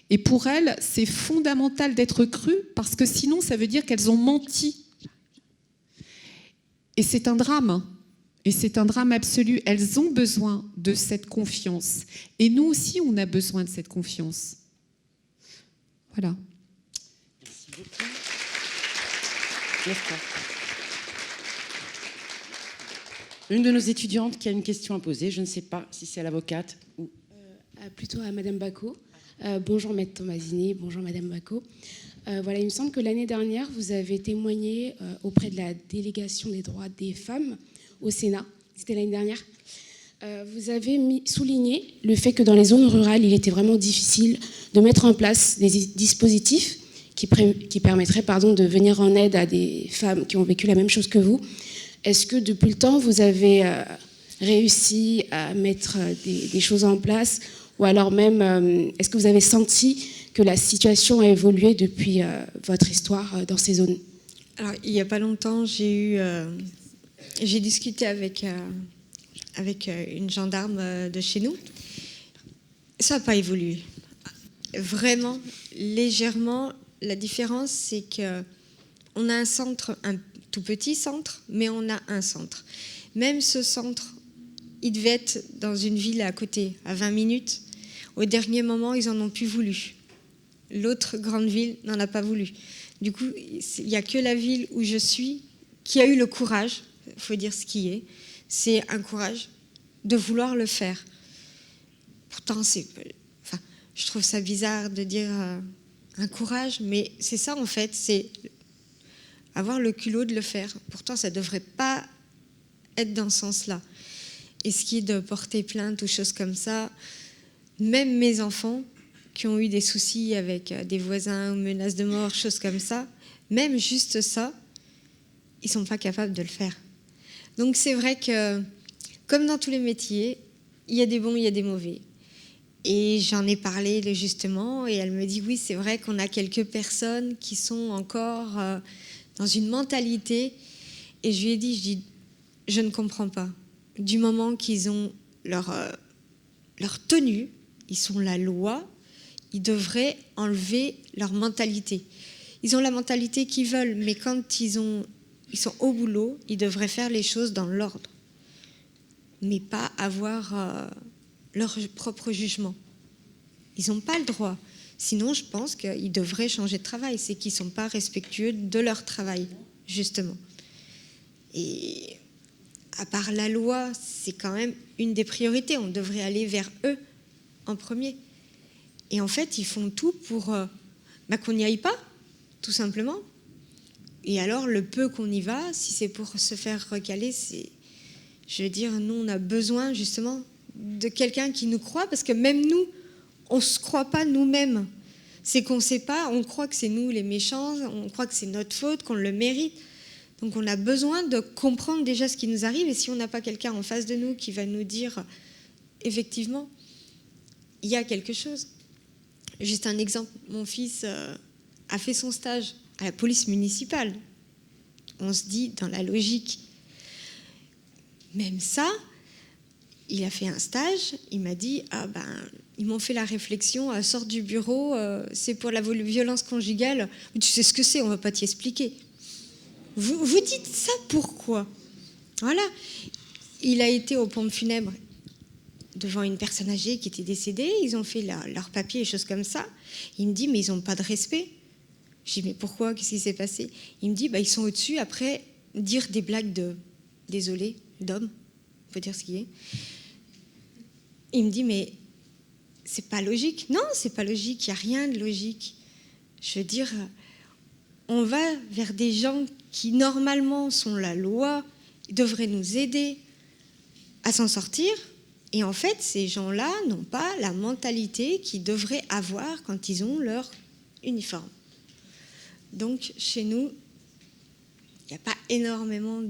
Et pour elles, c'est fondamental d'être crues parce que sinon, ça veut dire qu'elles ont menti. Et c'est un drame. Et c'est un drame absolu. Elles ont besoin de cette confiance. Et nous aussi, on a besoin de cette confiance. Voilà. Merci beaucoup. Lève-toi. Une de nos étudiantes qui a une question à poser, je ne sais pas si c'est à l'avocate ou... Plutôt à Madame Bacco. Bonjour Maître Tomasini, bonjour Madame Bacco. Voilà, il me semble que l'année dernière, vous avez témoigné auprès de la délégation des droits des femmes au Sénat. C'était l'année dernière. Vous avez souligné le fait que dans les zones rurales, il était vraiment difficile de mettre en place des dispositifs qui permettraient de venir en aide à des femmes qui ont vécu la même chose que vous. Est-ce que depuis le temps, vous avez réussi à mettre des choses en place ou alors même, est-ce que vous avez senti que la situation a évolué depuis votre histoire dans ces zones? Alors, il n'y a pas longtemps, j'ai discuté avec une gendarme de chez nous. Ça n'a pas évolué. Vraiment, légèrement, la différence, c'est qu'on a un centre, un tout petit centre, mais on a un centre. Même ce centre, il devait être dans une ville à côté, à 20 minutes. Au dernier moment, ils n'en ont plus voulu. L'autre grande ville n'en a pas voulu. Du coup, il n'y a que la ville où je suis qui a eu le courage, il faut dire ce qui est, c'est un courage de vouloir le faire. Pourtant, je trouve ça bizarre de dire un courage, mais c'est ça en fait, c'est avoir le culot de le faire. Pourtant, ça ne devrait pas être dans ce sens-là. Et ce qui est de porter plainte ou choses comme ça, même mes enfants qui ont eu des soucis avec des voisins ou menaces de mort, choses comme ça, même juste ça, ils ne sont pas capables de le faire. Donc c'est vrai que, comme dans tous les métiers, il y a des bons, il y a des mauvais. Et j'en ai parlé justement, et elle me dit, oui, c'est vrai qu'on a quelques personnes qui sont encore dans une mentalité. Et je lui ai dit, je ne comprends pas. Du moment qu'ils ont leur tenue, ils sont la loi, ils devraient enlever leur mentalité. Ils ont la mentalité qu'ils veulent, mais quand ils sont au boulot, ils devraient faire les choses dans l'ordre, mais pas avoir leur propre jugement. Ils n'ont pas le droit. Sinon, je pense qu'ils devraient changer de travail. C'est qu'ils ne sont pas respectueux de leur travail, justement. Et à part la loi, c'est quand même une des priorités. On devrait aller vers eux en premier. Et en fait, ils font tout pour qu'on n'y aille pas, tout simplement. Et alors, le peu qu'on y va, si c'est pour se faire recaler, c'est... Je veux dire, nous, on a besoin, justement, de quelqu'un qui nous croit, parce que même nous, on ne se croit pas nous-mêmes. C'est qu'on ne sait pas, on croit que c'est nous les méchants, on croit que c'est notre faute, qu'on le mérite. Donc on a besoin de comprendre déjà ce qui nous arrive, et si on n'a pas quelqu'un en face de nous qui va nous dire, effectivement, il y a quelque chose. Juste un exemple, mon fils a fait son stage à la police municipale. On se dit, dans la logique, même ça, il a fait un stage, il m'a dit, ils m'ont fait la réflexion, sort du bureau, c'est pour la violence conjugale. Tu sais ce que c'est, on ne va pas t'y expliquer. Vous dites ça pourquoi? Voilà. Il a été aux pompes funèbres devant une personne âgée qui était décédée, ils ont fait leurs papiers et choses comme ça. Il me dit, mais ils n'ont pas de respect. Je dis, mais pourquoi? Qu'est-ce qui s'est passé? Il me dit, ils sont au-dessus, après, dire des blagues de, désolé, d'homme, on peut dire ce qui est. Il me dit, mais c'est pas logique. Non, c'est pas logique, il n'y a rien de logique. Je veux dire, on va vers des gens qui, normalement, sont la loi, devraient nous aider à s'en sortir. Et en fait, ces gens-là n'ont pas la mentalité qu'ils devraient avoir quand ils ont leur uniforme. Donc, chez nous, il n'y a pas énormément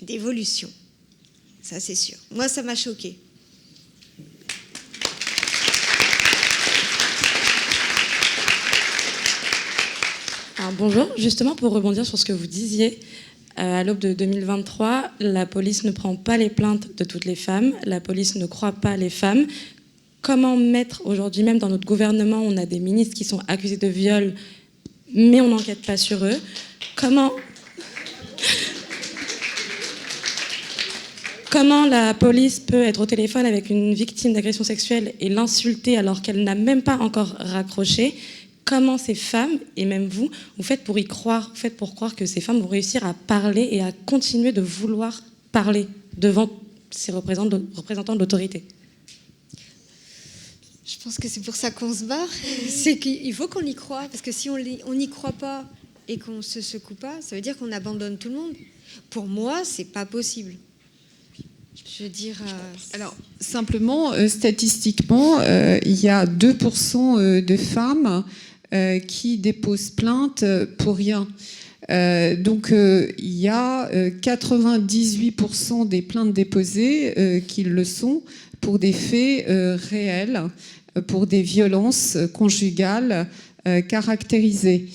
d'évolution. Ça, c'est sûr. Moi, ça m'a choquée. Alors, bonjour, justement pour rebondir sur ce que vous disiez, à l'aube de 2023, la police ne prend pas les plaintes de toutes les femmes, la police ne croit pas les femmes. Comment mettre, aujourd'hui même dans notre gouvernement, on a des ministres qui sont accusés de viol, mais on n'enquête pas sur eux. Comment la police peut être au téléphone avec une victime d'agression sexuelle et l'insulter alors qu'elle n'a même pas encore raccroché? Comment ces femmes, et même vous faites pour y croire, vous faites pour croire que ces femmes vont réussir à parler et à continuer de vouloir parler devant ces représentants de l'autorité? Je pense que c'est pour ça qu'on se bat. C'est qu'il faut qu'on y croie, parce que si on n'y croit pas et qu'on ne se secoue pas, ça veut dire qu'on abandonne tout le monde. Pour moi, c'est pas possible. Je veux dire... Alors, simplement, statistiquement, il y a 2% de femmes qui déposent plainte pour rien. Donc, il y a 98% des plaintes déposées qui le sont pour des faits réels, pour des violences conjugales caractérisées.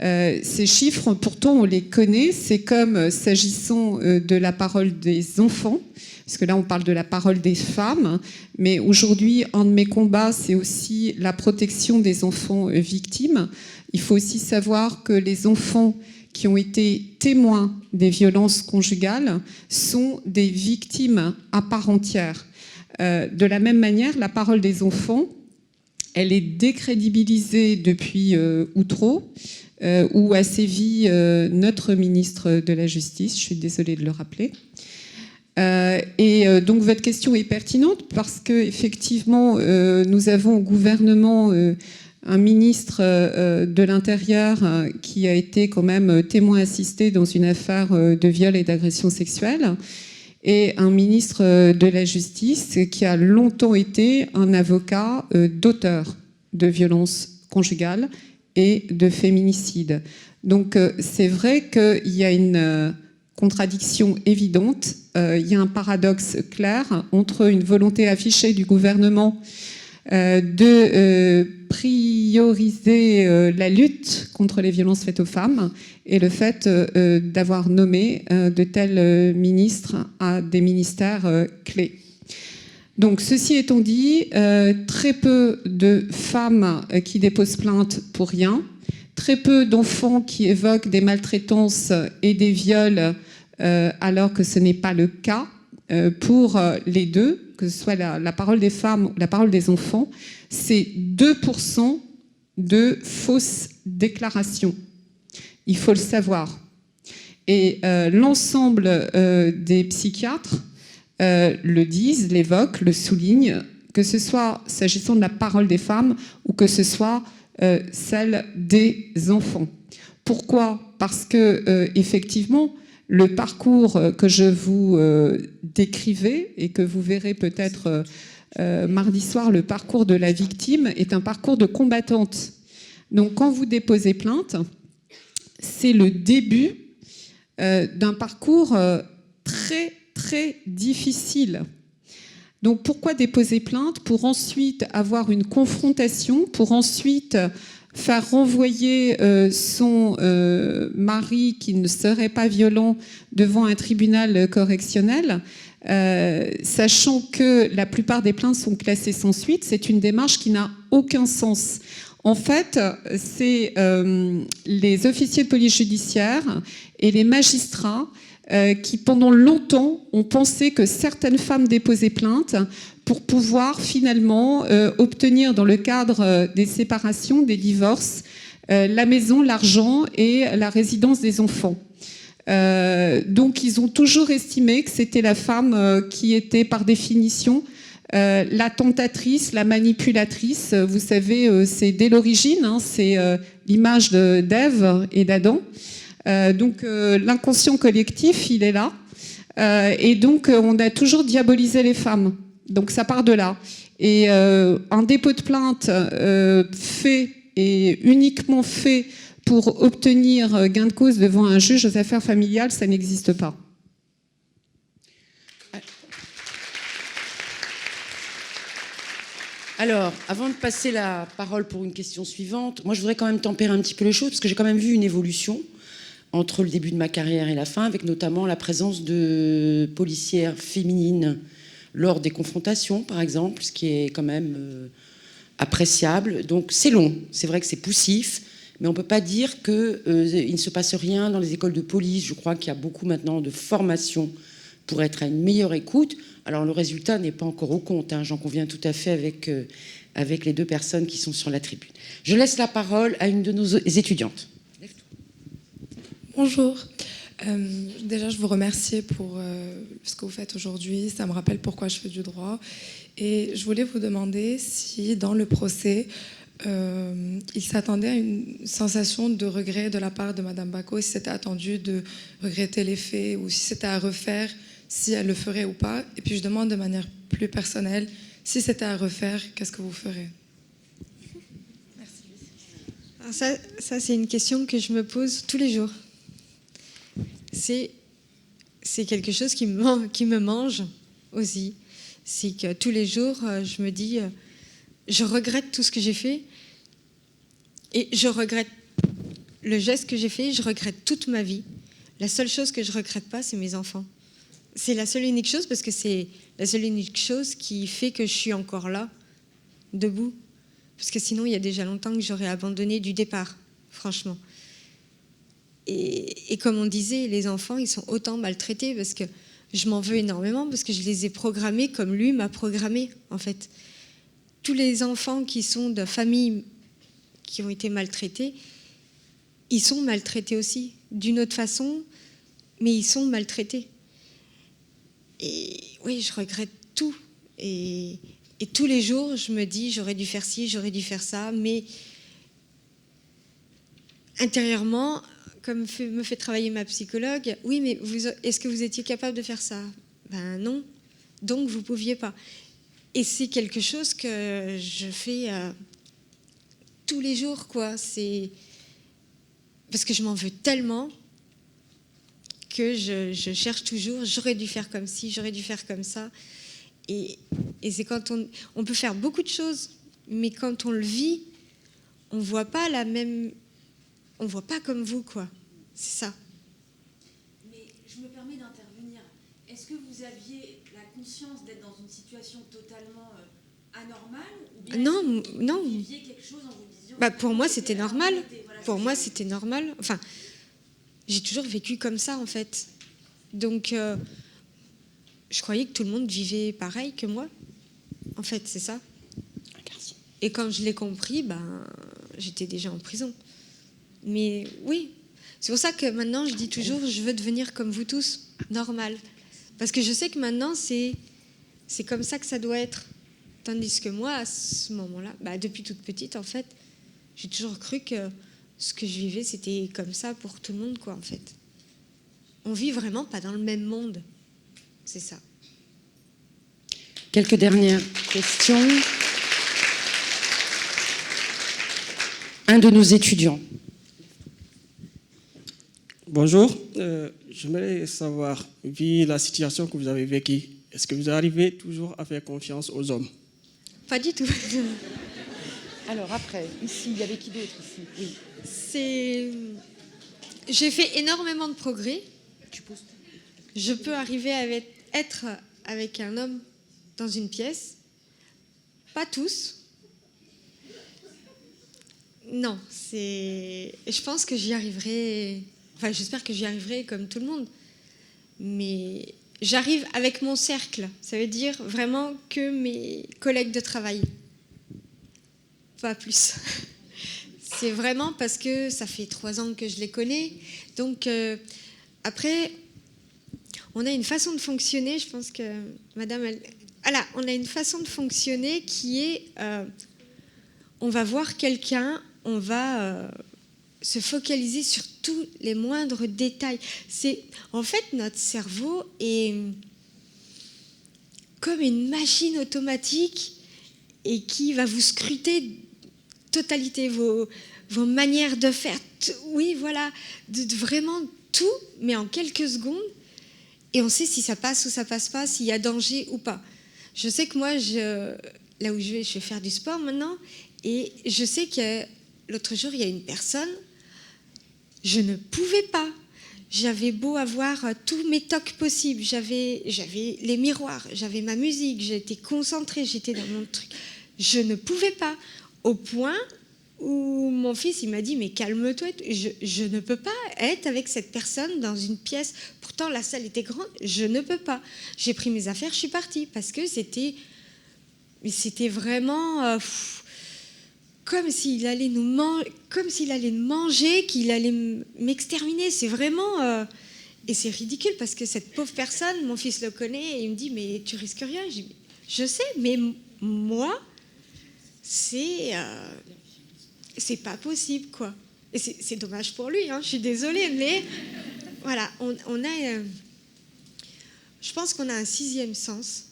Ces chiffres, pourtant, on les connaît. C'est comme s'agissant de la parole des enfants, parce que là, on parle de la parole des femmes. Mais aujourd'hui, un de mes combats, c'est aussi la protection des enfants victimes. Il faut aussi savoir que les enfants qui ont été témoins des violences conjugales sont des victimes à part entière. De la même manière, la parole des enfants, elle est décrédibilisée depuis Outreau, où a sévi notre ministre de la Justice. Je suis désolée de le rappeler. Donc votre question est pertinente parce qu'effectivement, nous avons au gouvernement un ministre de l'Intérieur qui a été quand même témoin assisté dans une affaire de viol et d'agression sexuelle, et un ministre de la Justice qui a longtemps été un avocat d'auteur de violences conjugales et de féminicide. Donc c'est vrai qu'il y a une contradiction évidente, il y a un paradoxe clair entre une volonté affichée du gouvernement de prioriser la lutte contre les violences faites aux femmes et le fait d'avoir nommé de tels ministres à des ministères clés. Donc, ceci étant dit, très peu de femmes qui déposent plainte pour rien, très peu d'enfants qui évoquent des maltraitances et des viols alors que ce n'est pas le cas pour les deux, que ce soit la parole des femmes ou la parole des enfants. C'est 2% de fausses déclarations. Il faut le savoir. Et l'ensemble des psychiatres le disent, l'évoquent, le soulignent, que ce soit s'agissant de la parole des femmes ou que ce soit celle des enfants. Pourquoi ? Parce que effectivement, le parcours que je vous décrivais et que vous verrez peut-être mardi soir, le parcours de la victime est un parcours de combattante. Donc quand vous déposez plainte, c'est le début d'un parcours très très difficile. Donc pourquoi déposer plainte ? Pour ensuite avoir une confrontation, pour ensuite faire renvoyer son mari qui ne serait pas violent devant un tribunal correctionnel, sachant que la plupart des plaintes sont classées sans suite. C'est une démarche qui n'a aucun sens. En fait, c'est les officiers de police judiciaire et les magistrats qui, pendant longtemps, ont pensé que certaines femmes déposaient plainte pour pouvoir finalement obtenir, dans le cadre des séparations, des divorces, la maison, l'argent et la résidence des enfants. Donc, ils ont toujours estimé que c'était la femme qui était, par définition, la tentatrice, la manipulatrice. Vous savez, c'est dès l'origine, hein, c'est l'image d'Ève et d'Adam. Donc l'inconscient collectif, il est là. Et donc on a toujours diabolisé les femmes. Donc ça part de là. Et un dépôt de plainte fait et uniquement fait pour obtenir gain de cause devant un juge aux affaires familiales, ça n'existe pas. Alors, avant de passer la parole pour une question suivante, moi je voudrais quand même tempérer un petit peu les choses, parce que j'ai quand même vu une évolution entre le début de ma carrière et la fin, avec notamment la présence de policières féminines lors des confrontations, par exemple, ce qui est quand même appréciable. Donc c'est long, c'est vrai que c'est poussif, mais on ne peut pas dire qu'il ne se passe rien dans les écoles de police. Je crois qu'il y a beaucoup maintenant de formation pour être à une meilleure écoute. Alors le résultat n'est pas encore au compte, hein, j'en conviens tout à fait avec les deux personnes qui sont sur la tribune. Je laisse la parole à une de nos étudiantes. Bonjour. Déjà, je vous remercie pour ce que vous faites aujourd'hui. Ça me rappelle pourquoi je fais du droit. Et je voulais vous demander si, dans le procès, il s'attendait à une sensation de regret de la part de Madame Bacco, si c'était attendu de regretter les faits ou si c'était à refaire, si elle le ferait ou pas. Et puis, je demande de manière plus personnelle, si c'était à refaire, qu'est-ce que vous ferez ? Alors ça, c'est une question que je me pose tous les jours. C'est quelque chose qui me mange aussi. C'est que tous les jours, je me dis, je regrette tout ce que j'ai fait et je regrette le geste que j'ai fait, je regrette toute ma vie. La seule chose que je regrette pas, c'est mes enfants. C'est la seule et unique chose, parce que c'est la seule et unique chose qui fait que je suis encore là, debout. Parce que sinon, il y a déjà longtemps que j'aurais abandonné du départ, franchement. Et comme on disait, les enfants, ils sont autant maltraités parce que je m'en veux énormément, parce que je les ai programmés comme lui m'a programmé, en fait. Tous les enfants qui sont de familles qui ont été maltraités, ils sont maltraités aussi, d'une autre façon, mais ils sont maltraités. Et oui, je regrette tout. Et tous les jours, je me dis, j'aurais dû faire ci, j'aurais dû faire ça, mais intérieurement, comme me fait travailler ma psychologue, oui, mais est-ce que vous étiez capable de faire ça ? Ben non, donc vous ne pouviez pas. Et c'est quelque chose que je fais tous les jours, quoi. C'est parce que je m'en veux tellement que je cherche toujours, j'aurais dû faire comme ci, j'aurais dû faire comme ça. Et c'est quand on peut faire beaucoup de choses, mais quand on le vit, on voit pas on voit pas comme vous, quoi. C'est ça. Mais je me permets d'intervenir. Est-ce que vous aviez la conscience d'être dans une situation totalement anormale ou bien Non. Vous viviez quelque chose en vous disant... Bah, pour moi, c'était normal. Pour moi, c'était normal. Enfin, j'ai toujours vécu comme ça, en fait. Donc, je croyais que tout le monde vivait pareil que moi. En fait, c'est ça. Et quand je l'ai compris, j'étais déjà en prison. Mais oui, c'est pour ça que maintenant, je dis toujours, je veux devenir comme vous tous, normal. Parce que je sais que maintenant, c'est comme ça que ça doit être. Tandis que moi, à ce moment-là, depuis toute petite, en fait, j'ai toujours cru que ce que je vivais, c'était comme ça pour tout le monde, quoi, en fait. On vit vraiment pas dans le même monde. C'est ça. Quelques dernières questions. Un de nos étudiants. Bonjour, j'aimerais savoir, vu la situation que vous avez vécue, est-ce que vous arrivez toujours à faire confiance aux hommes? Pas du tout. Alors après, ici, il y avait qui d'autre ici? Oui. J'ai fait énormément de progrès. Je peux arriver à être avec un homme dans une pièce. Pas tous. Non, je pense que j'y arriverai... Enfin, j'espère que j'y arriverai comme tout le monde. Mais j'arrive avec mon cercle. Ça veut dire vraiment que mes collègues de travail. Pas plus. C'est vraiment parce que ça fait 3 ans que je les connais. Donc, après, on a une façon de fonctionner. Je pense que madame... Voilà, on a une façon de fonctionner qui est... on va voir quelqu'un, on va se focaliser sur tous les moindres détails. En fait, notre cerveau est comme une machine automatique et qui va vous scruter totalité, vos manières de faire. Oui, voilà, de vraiment tout, mais en quelques secondes. Et on sait si ça passe ou ça passe pas, s'il y a danger ou pas. Je sais que moi, là où je vais faire du sport maintenant, et je sais que l'autre jour, il y a une personne, je ne pouvais pas. J'avais beau avoir tous mes tocs possibles, j'avais les miroirs, j'avais ma musique, j'étais concentrée, j'étais dans mon truc. Je ne pouvais pas, au point où mon fils, il m'a dit, mais calme-toi, je ne peux pas être avec cette personne dans une pièce. Pourtant, la salle était grande, je ne peux pas. J'ai pris mes affaires, je suis partie, parce que c'était vraiment... comme s'il allait manger, qu'il allait m'exterminer. C'est vraiment... et c'est ridicule parce que cette pauvre personne, mon fils le connaît, et il me dit, mais tu risques rien. Je sais, mais moi, c'est pas possible, quoi. Et c'est dommage pour lui, hein, je suis désolée, mais voilà, on a... je pense qu'on a un 6e sens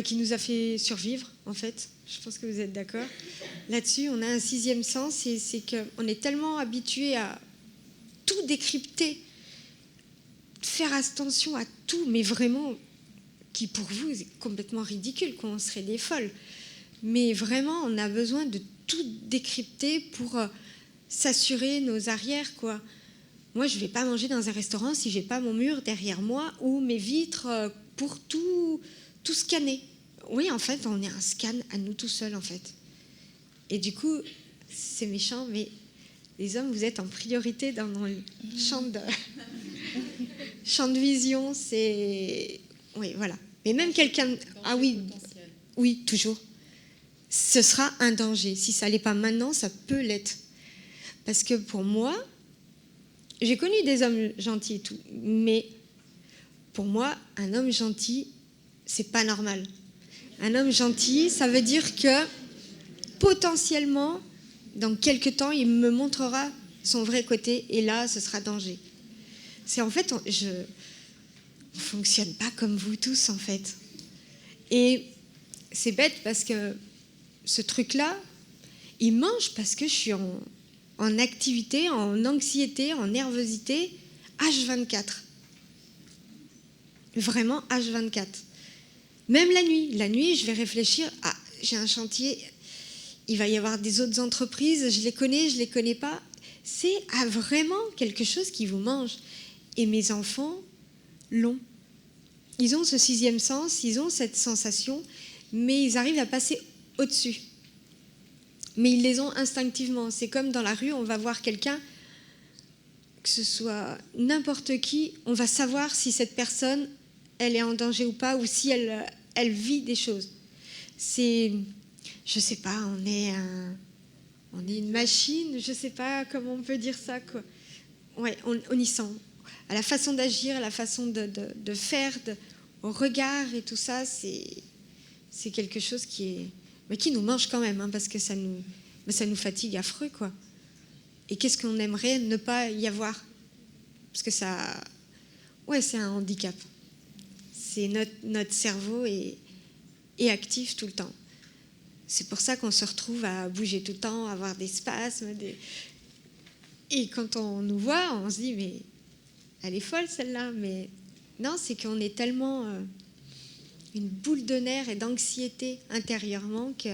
qui nous a fait survivre, en fait. Je pense que vous êtes d'accord. Là-dessus, on a un 6e sens, et c'est qu'on est tellement habitué à tout décrypter, faire attention à tout, mais vraiment, qui pour vous est complètement ridicule, qu'on serait des folles. Mais vraiment, on a besoin de tout décrypter pour s'assurer nos arrières, quoi. Moi, je ne vais pas manger dans un restaurant si je n'ai pas mon mur derrière moi ou mes vitres pour tout scanner. Oui, en fait, on est un scan à nous tout seuls, en fait. Et du coup, c'est méchant, mais les hommes, vous êtes en priorité dans le champ de vision. C'est... Oui, voilà. Mais même quelqu'un... Ah oui, oui, toujours. Ce sera un danger. Si ça ne l'est pas maintenant, ça peut l'être. Parce que pour moi, j'ai connu des hommes gentils et tout, mais pour moi, un homme gentil, c'est pas normal. Un homme gentil, ça veut dire que potentiellement, dans quelques temps, il me montrera son vrai côté, et là, ce sera danger. C'est en fait, on ne fonctionne pas comme vous tous, en fait. Et c'est bête parce que ce truc-là, il mange parce que je suis en activité, en anxiété, en nervosité, H24. Vraiment H24. Même la nuit, je vais réfléchir, j'ai un chantier, il va y avoir des autres entreprises, je les connais pas. C'est vraiment quelque chose qui vous mange. Et mes enfants l'ont. ils ont ce sixième sens, ils ont cette sensation, mais ils arrivent à passer au-dessus. Mais ils les ont instinctivement. C'est comme dans la rue, on va voir quelqu'un, que ce soit n'importe qui, on va savoir si cette personne, elle est en danger ou pas, ou si elle vit des choses. C'est, je sais pas, on est une machine, je sais pas comment on peut dire ça, quoi. Ouais, on y sent. À la façon d'agir, à la façon de faire, au regard et tout ça, c'est quelque chose qui nous mange quand même, hein, parce que ça nous fatigue affreux, quoi. Et qu'est-ce qu'on aimerait ne pas y avoir? Parce que ça, ouais, c'est un handicap. C'est notre cerveau est actif tout le temps. C'est pour ça qu'on se retrouve à bouger tout le temps, à avoir des spasmes. Et quand on nous voit, on se dit, mais elle est folle celle-là. Mais non, c'est qu'on est tellement une boule de nerfs et d'anxiété intérieurement que...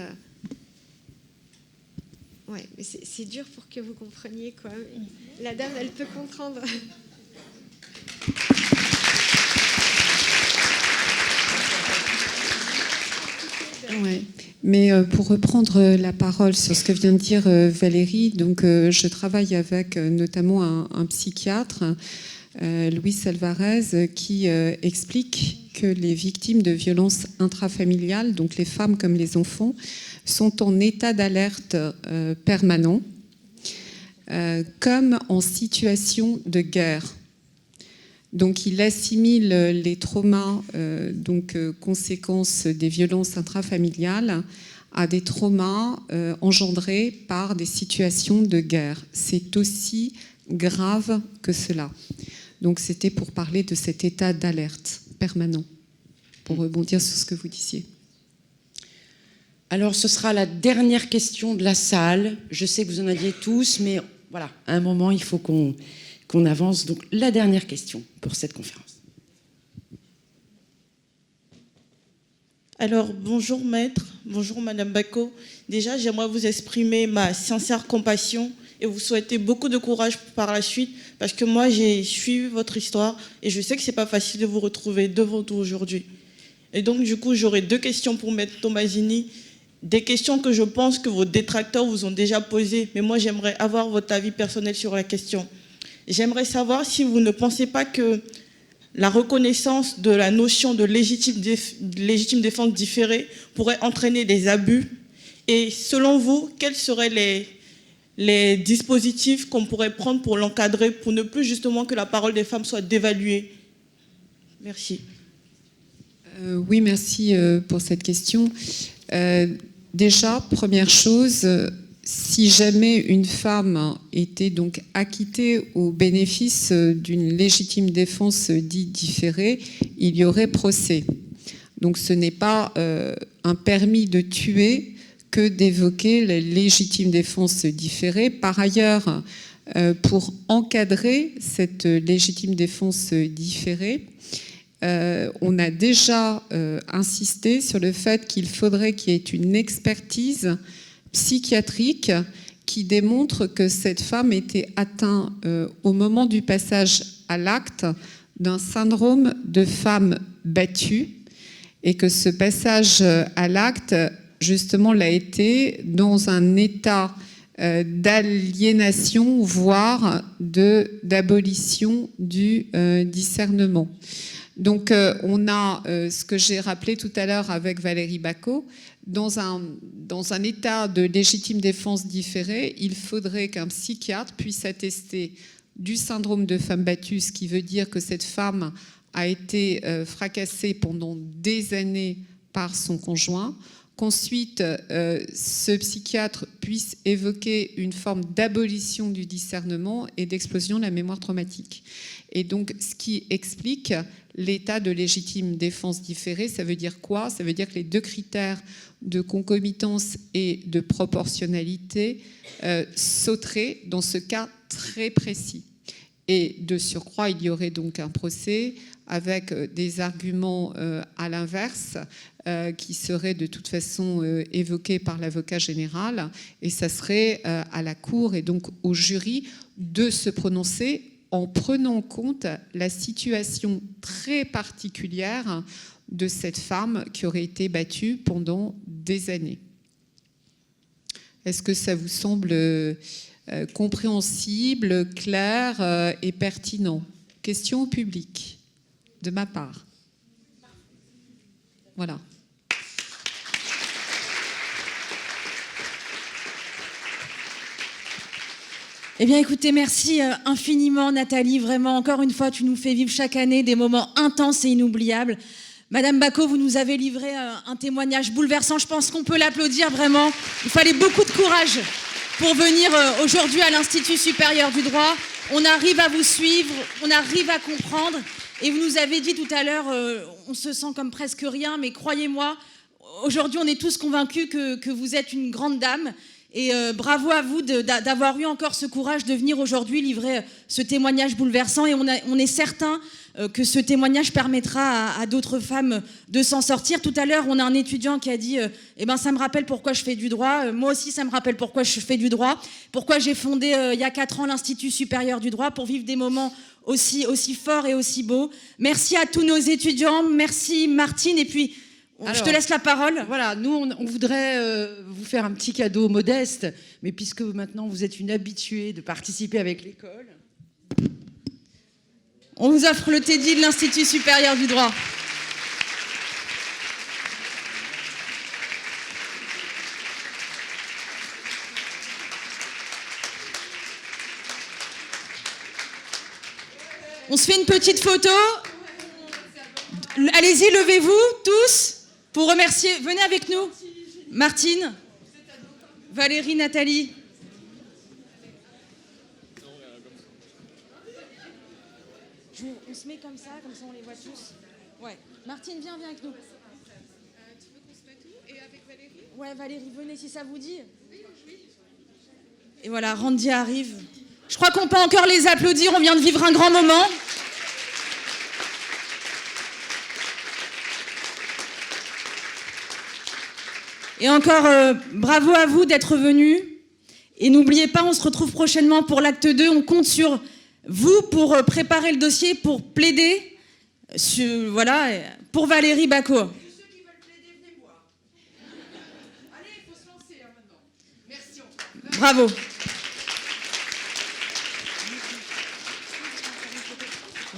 Ouais, mais c'est dur pour que vous compreniez, quoi. La dame, elle peut comprendre. Ouais. Mais pour reprendre la parole sur ce que vient de dire Valérie, donc je travaille avec notamment un psychiatre, Luis Alvarez, qui explique que les victimes de violences intrafamiliales, donc les femmes comme les enfants, sont en état d'alerte permanent, comme en situation de guerre. Donc il assimile les traumas, conséquences des violences intrafamiliales, à des traumas engendrés par des situations de guerre. C'est aussi grave que cela. Donc c'était pour parler de cet état d'alerte permanent, pour rebondir sur ce que vous disiez. Alors ce sera la dernière question de la salle. Je sais que vous en aviez tous, mais voilà, à un moment il faut qu'on avance. Donc la dernière question pour cette conférence. Alors bonjour maître, bonjour madame Bacot. Déjà j'aimerais vous exprimer ma sincère compassion et vous souhaiter beaucoup de courage par la suite, parce que moi j'ai suivi votre histoire et je sais que c'est pas facile de vous retrouver devant vous aujourd'hui. Et donc du coup j'aurais deux questions pour maître Tomasini, des questions que je pense que vos détracteurs vous ont déjà posées, mais moi j'aimerais avoir votre avis personnel sur la question. J'aimerais savoir si vous ne pensez pas que la reconnaissance de la notion de légitime défense différée pourrait entraîner des abus, et selon vous, quels seraient les dispositifs qu'on pourrait prendre pour l'encadrer, pour ne plus justement que la parole des femmes soit dévaluée? Merci. Oui, merci pour cette question. Déjà, première chose, si jamais une femme était donc acquittée au bénéfice d'une légitime défense dite différée, il y aurait procès. Donc ce n'est pas un permis de tuer que d'évoquer la légitime défense différée. Par ailleurs, pour encadrer cette légitime défense différée, on a déjà insisté sur le fait qu'il faudrait qu'il y ait une expertise psychiatrique qui démontre que cette femme était atteinte au moment du passage à l'acte d'un syndrome de femme battue, et que ce passage à l'acte, justement, l'a été dans un état d'aliénation, voire d'abolition du discernement. Donc on a ce que j'ai rappelé tout à l'heure avec Valérie Bacot, dans un état de légitime défense différée, il faudrait qu'un psychiatre puisse attester du syndrome de femme battue, ce qui veut dire que cette femme a été fracassée pendant des années par son conjoint, qu'ensuite ce psychiatre puisse évoquer une forme d'abolition du discernement et d'explosion de la mémoire traumatique. Et donc, ce qui explique l'état de légitime défense différée, ça veut dire quoi? Ça veut dire que les deux critères de concomitance et de proportionnalité sauteraient dans ce cas très précis. Et de surcroît, il y aurait donc un procès avec des arguments à l'inverse qui seraient de toute façon évoqués par l'avocat général, et ça serait à la cour et donc au jury de se prononcer en prenant en compte la situation très particulière de cette femme qui aurait été battue pendant des années. Est-ce que ça vous semble compréhensible, clair et pertinent? Question au public, de ma part. Voilà. Eh bien, écoutez, merci infiniment, Nathalie. Vraiment, encore une fois, tu nous fais vivre chaque année des moments intenses et inoubliables. Madame Bacco, vous nous avez livré un témoignage bouleversant. Je pense qu'on peut l'applaudir, vraiment. Il fallait beaucoup de courage pour venir aujourd'hui à l'Institut supérieur du droit. On arrive à vous suivre, on arrive à comprendre. Et vous nous avez dit tout à l'heure, on se sent comme presque rien, mais croyez-moi, aujourd'hui, on est tous convaincus que vous êtes une grande dame. Et bravo à vous d'avoir eu encore ce courage de venir aujourd'hui livrer ce témoignage bouleversant. Et on est certain que ce témoignage permettra à d'autres femmes de s'en sortir. Tout à l'heure, on a un étudiant qui a dit eh ben, ça me rappelle pourquoi je fais du droit. Moi aussi, ça me rappelle pourquoi je fais du droit. Pourquoi j'ai fondé il y a 4 ans l'Institut supérieur du droit, pour vivre des moments aussi forts et aussi beaux. Merci à tous nos étudiants. Merci Martine. Et puis, alors, je te laisse la parole. Voilà, nous, on voudrait vous faire un petit cadeau modeste, mais puisque maintenant vous êtes une habituée de participer avec l'école. On vous offre le Teddy de l'Institut supérieur du droit. On se fait une petite photo. Allez-y, levez-vous tous. Pour remercier, venez avec nous, Martine, Valérie, Nathalie. On se met comme ça on les voit tous. Ouais. Martine, viens avec nous. Tu veux qu'on se mette où? Et avec Valérie? Ouais, Valérie, venez si ça vous dit. Et voilà, Randy arrive. Je crois qu'on peut encore les applaudir, on vient de vivre un grand moment. Et encore, bravo à vous d'être venus. Et n'oubliez pas, on se retrouve prochainement pour l'acte 2. On compte sur vous pour préparer le dossier, pour plaider pour Valérie Bacco. Ceux qui veulent plaider, venez voir. Allez, il faut se lancer maintenant. Merci. Bravo.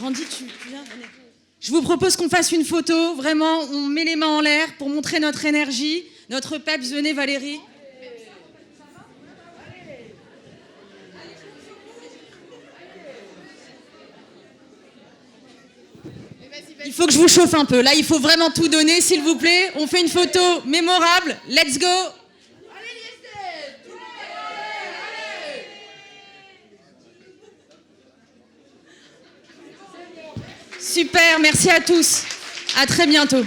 Randy, tu viens? Je vous propose qu'on fasse une photo. Vraiment, on met les mains en l'air pour montrer notre énergie. Notre peps, venez Valérie. Il faut que je vous chauffe un peu. Là, il faut vraiment tout donner, s'il vous plaît. On fait une photo mémorable. Let's go. Super, merci à tous. À très bientôt.